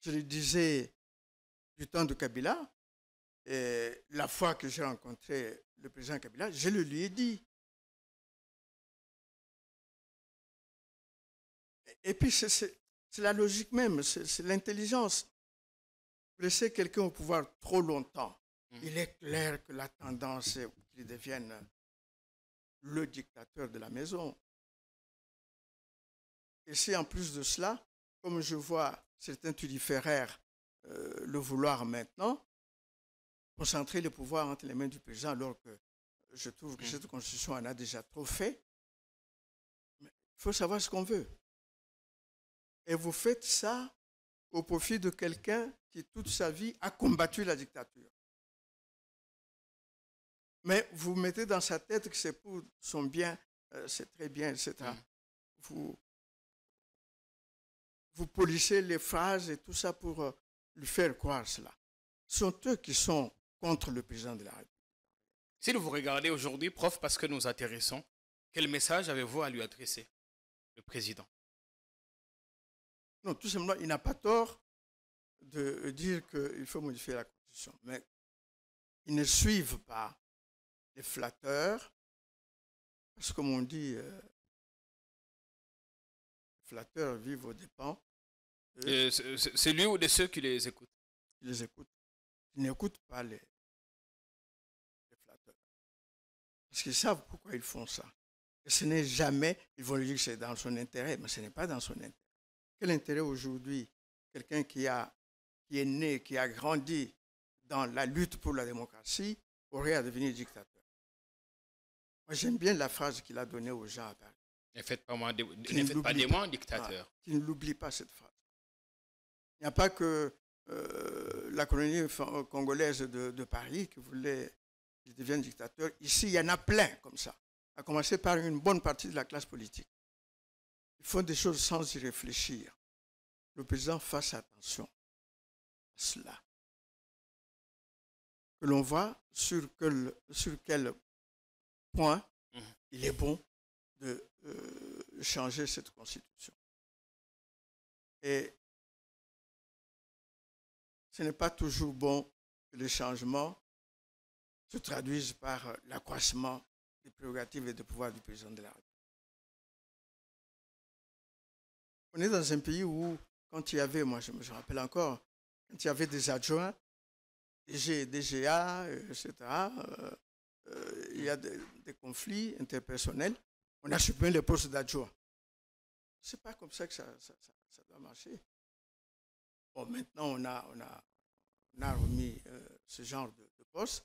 Je le disais du temps de Kabila, et la fois que j'ai rencontré le président Kabila, je le lui ai dit. Et puis c'est la logique même, c'est l'intelligence. laissez quelqu'un au pouvoir trop longtemps, il est clair que la tendance est qu'il devienne le dictateur de la maison. Et si en plus de cela, comme je vois certains thuriféraires le vouloir maintenant, concentrer le pouvoir entre les mains du président, alors que je trouve que cette constitution en a déjà trop fait, mais il faut savoir ce qu'on veut. Et vous faites ça au profit de quelqu'un qui, toute sa vie, a combattu la dictature. Mais vous mettez dans sa tête que c'est pour son bien, c'est très bien, etc. Vous polissez les phrases et tout ça pour lui faire croire cela. Ce sont eux qui sont contre le président de la République. Si vous regardez aujourd'hui, prof, parce que nous intéressons, quel message avez-vous à lui adresser, le président? Non, tout simplement, il n'a pas tort de dire qu'il faut modifier la Constitution. Mais ils ne suivent pas les flatteurs, parce que comme on dit, les flatteurs vivent aux dépens. C'est lui ou de ceux qui les écoutent? Ils les écoutent. Ils n'écoutent pas les flatteurs. Parce qu'ils savent pourquoi ils font ça. Et ce n'est jamais, ils vont lui dire que c'est dans son intérêt, mais ce n'est pas dans son intérêt. Quel intérêt aujourd'hui, quelqu'un qui est né, qui a grandi dans la lutte pour la démocratie, aurait à devenir dictateur? Moi, j'aime bien la phrase qu'il a donnée aux gens à Paris. Ne faites pas de moi un dictateur. Qui ne l'oublie pas, cette phrase. Il n'y a pas que la colonie congolaise de Paris qui voulait qu'il devienne dictateur. Ici, il y en a plein comme ça, à commencer par une bonne partie de la classe politique. Ils font des choses sans y réfléchir. Le président fasse attention à cela. Que l'on voit sur quel point il est bon de changer cette constitution. Et ce n'est pas toujours bon que les changements se traduisent par l'accroissement des prérogatives et des pouvoirs du président de la République. On est dans un pays où, quand il y avait, moi je me rappelle encore, quand il y avait des adjoints, DGA, etc., il y a des conflits interpersonnels, on a supprimé les postes d'adjoints. Ce n'est pas comme ça que ça doit marcher. Bon, maintenant, on a remis ce genre de poste,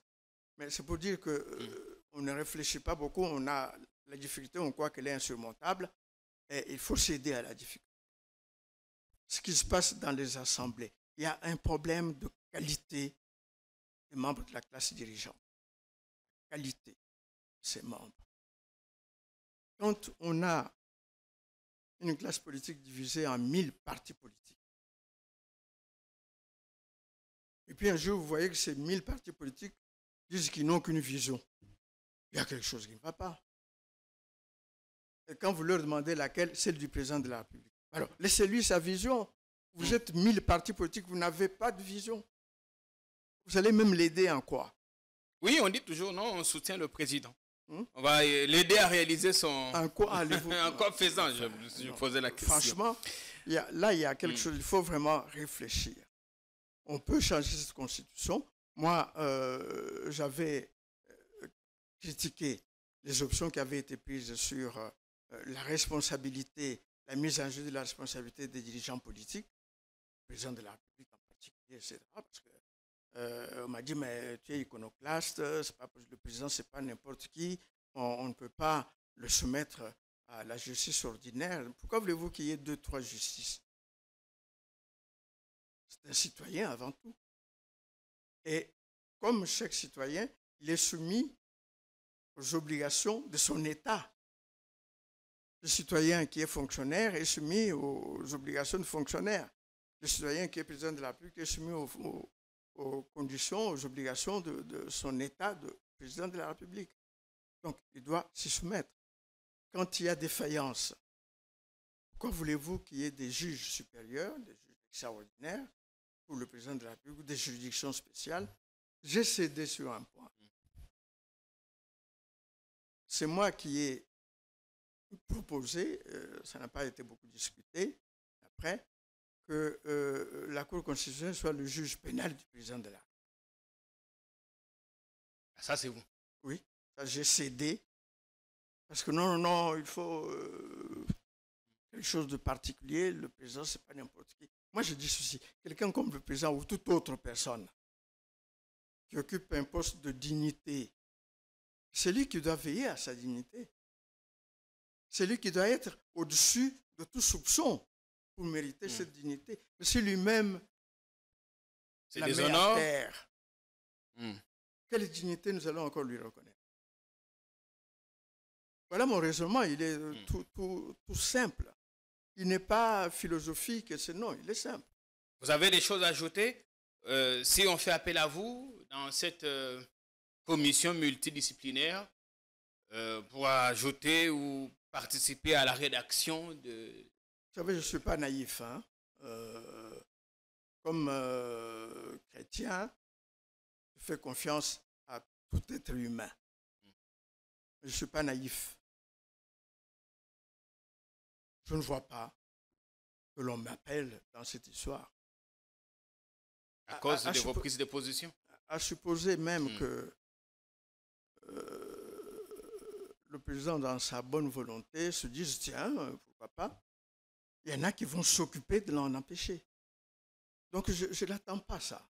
mais c'est pour dire qu'on ne réfléchit pas beaucoup, on a la difficulté, on croit qu'elle est insurmontable, et il faut céder à la difficulté. Ce qui se passe dans les assemblées, il y a un problème de qualité des membres de la classe dirigeante. Qualité de ces membres. Quand on a une classe politique divisée en 1000 partis politiques, et puis un jour, vous voyez que ces 1000 partis politiques disent qu'ils n'ont qu'une vision. Il y a quelque chose qui ne va pas. Et quand vous leur demandez laquelle, celle du président de la République. Alors, laissez-lui sa vision. Vous êtes 1000 partis politiques, vous n'avez pas de vision. Vous allez même l'aider en quoi? Oui, on dit toujours, non, on soutient le président. On va l'aider à réaliser son... En quoi allez-vous? En quoi faisant, je posais la question. Franchement, il y a quelque chose, il faut vraiment réfléchir. On peut changer cette constitution. Moi, j'avais critiqué les options qui avaient été prises sur la responsabilité, la mise en jeu de la responsabilité des dirigeants politiques, le président de la République en particulier, etc. Parce que on m'a dit, mais tu es iconoclaste, le président, ce n'est pas n'importe qui, on ne peut pas le soumettre à la justice ordinaire. Pourquoi voulez-vous qu'il y ait 2-3 justices? C'est un citoyen avant tout. Et comme chaque citoyen, il est soumis aux obligations de son État. Le citoyen qui est fonctionnaire est soumis aux obligations de fonctionnaire. Le citoyen qui est président de la République est soumis aux conditions, aux obligations de son État de président de la République. Donc, il doit s'y soumettre. Quand il y a défaillance, pourquoi voulez-vous qu'il y ait des juges supérieurs, des juges extraordinaires pour le président de la République, ou des juridictions spéciales? J'ai cédé sur un point. C'est moi qui ai proposé, ça n'a pas été beaucoup discuté après, que la Cour constitutionnelle soit le juge pénal du président de la République. Ça, c'est vous. Oui, j'ai cédé. Parce que non, il faut quelque chose de particulier. Le président, ce n'est pas n'importe qui. Moi, je dis ceci. Quelqu'un comme le président ou toute autre personne qui occupe un poste de dignité, c'est lui qui doit veiller à sa dignité. C'est lui qui doit être au-dessus de tout soupçon pour mériter cette dignité. Mais c'est lui-même la met à terre. Quelle dignité nous allons encore lui reconnaître? Voilà mon raisonnement, il est tout simple. Il n'est pas philosophique, non, il est simple. Vous avez des choses à ajouter? Si on fait appel à vous dans cette commission multidisciplinaire pour ajouter ou participer à la rédaction de... Vous savez, je ne suis pas naïf. Hein? Comme chrétien, je fais confiance à tout être humain. Je ne suis pas naïf. Je ne vois pas que l'on m'appelle dans cette histoire. À cause de vos prises de position? À supposer même que le président, dans sa bonne volonté, se dise, tiens, pourquoi pas, il y en a qui vont s'occuper de l'en empêcher. Donc, je ne l'attends pas, ça.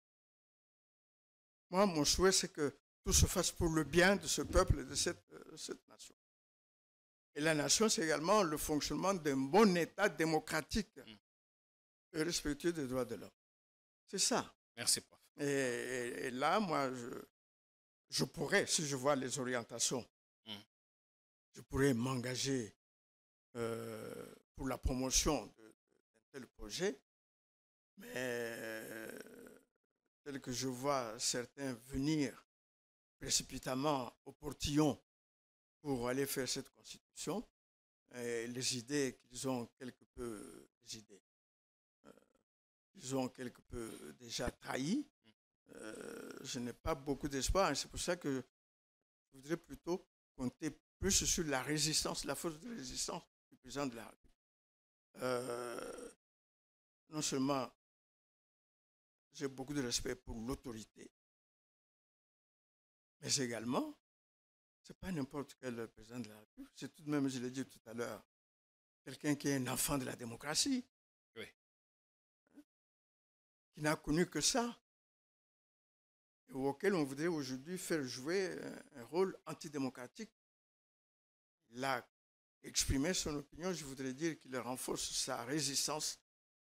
Moi, mon souhait, c'est que tout se fasse pour le bien de ce peuple et de cette nation. Et la nation, c'est également le fonctionnement d'un bon État démocratique et respectueux des droits de l'homme. C'est ça. Merci, prof. Et là, moi, je pourrais, si je vois les orientations, je pourrais m'engager pour la promotion d'un tel projet, mais tel que je vois certains venir précipitamment au portillon pour aller faire cette constitution, et les idées qu'ils ont quelque peu, ils ont quelque peu déjà trahi, je n'ai pas beaucoup d'espoir, et c'est pour ça que je voudrais plutôt compter plus sur la résistance, la force de résistance du président de la République. Non seulement j'ai beaucoup de respect pour l'autorité, mais également, ce n'est pas n'importe quel président de la République, c'est tout de même, je l'ai dit tout à l'heure, quelqu'un qui est un enfant de la démocratie, oui, qui n'a connu que ça, et auquel on voudrait aujourd'hui faire jouer un rôle antidémocratique. Il a exprimé son opinion, je voudrais dire qu'il renforce sa résistance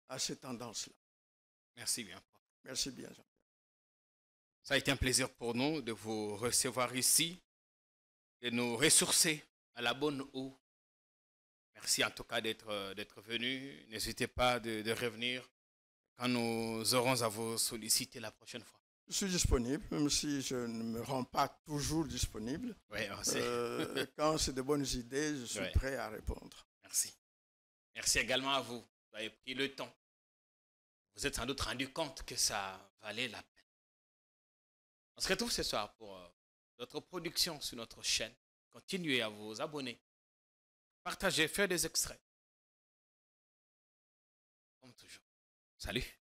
à ces tendances-là. Merci bien. Merci bien, Jean-Pierre. Ça a été un plaisir pour nous de vous recevoir ici, de nous ressourcer à la bonne eau. Merci en tout cas d'être venu. N'hésitez pas de revenir quand nous aurons à vous solliciter la prochaine fois. Je suis disponible, même si je ne me rends pas toujours disponible. Oui, quand c'est de bonnes idées, je suis prêt à répondre. Merci. Merci également à vous. Vous avez pris le temps. Vous êtes sans doute rendu compte que ça valait la peine. On se retrouve ce soir pour notre production sur notre chaîne. Continuez à vous abonner, partager, faire des extraits. Comme toujours. Salut.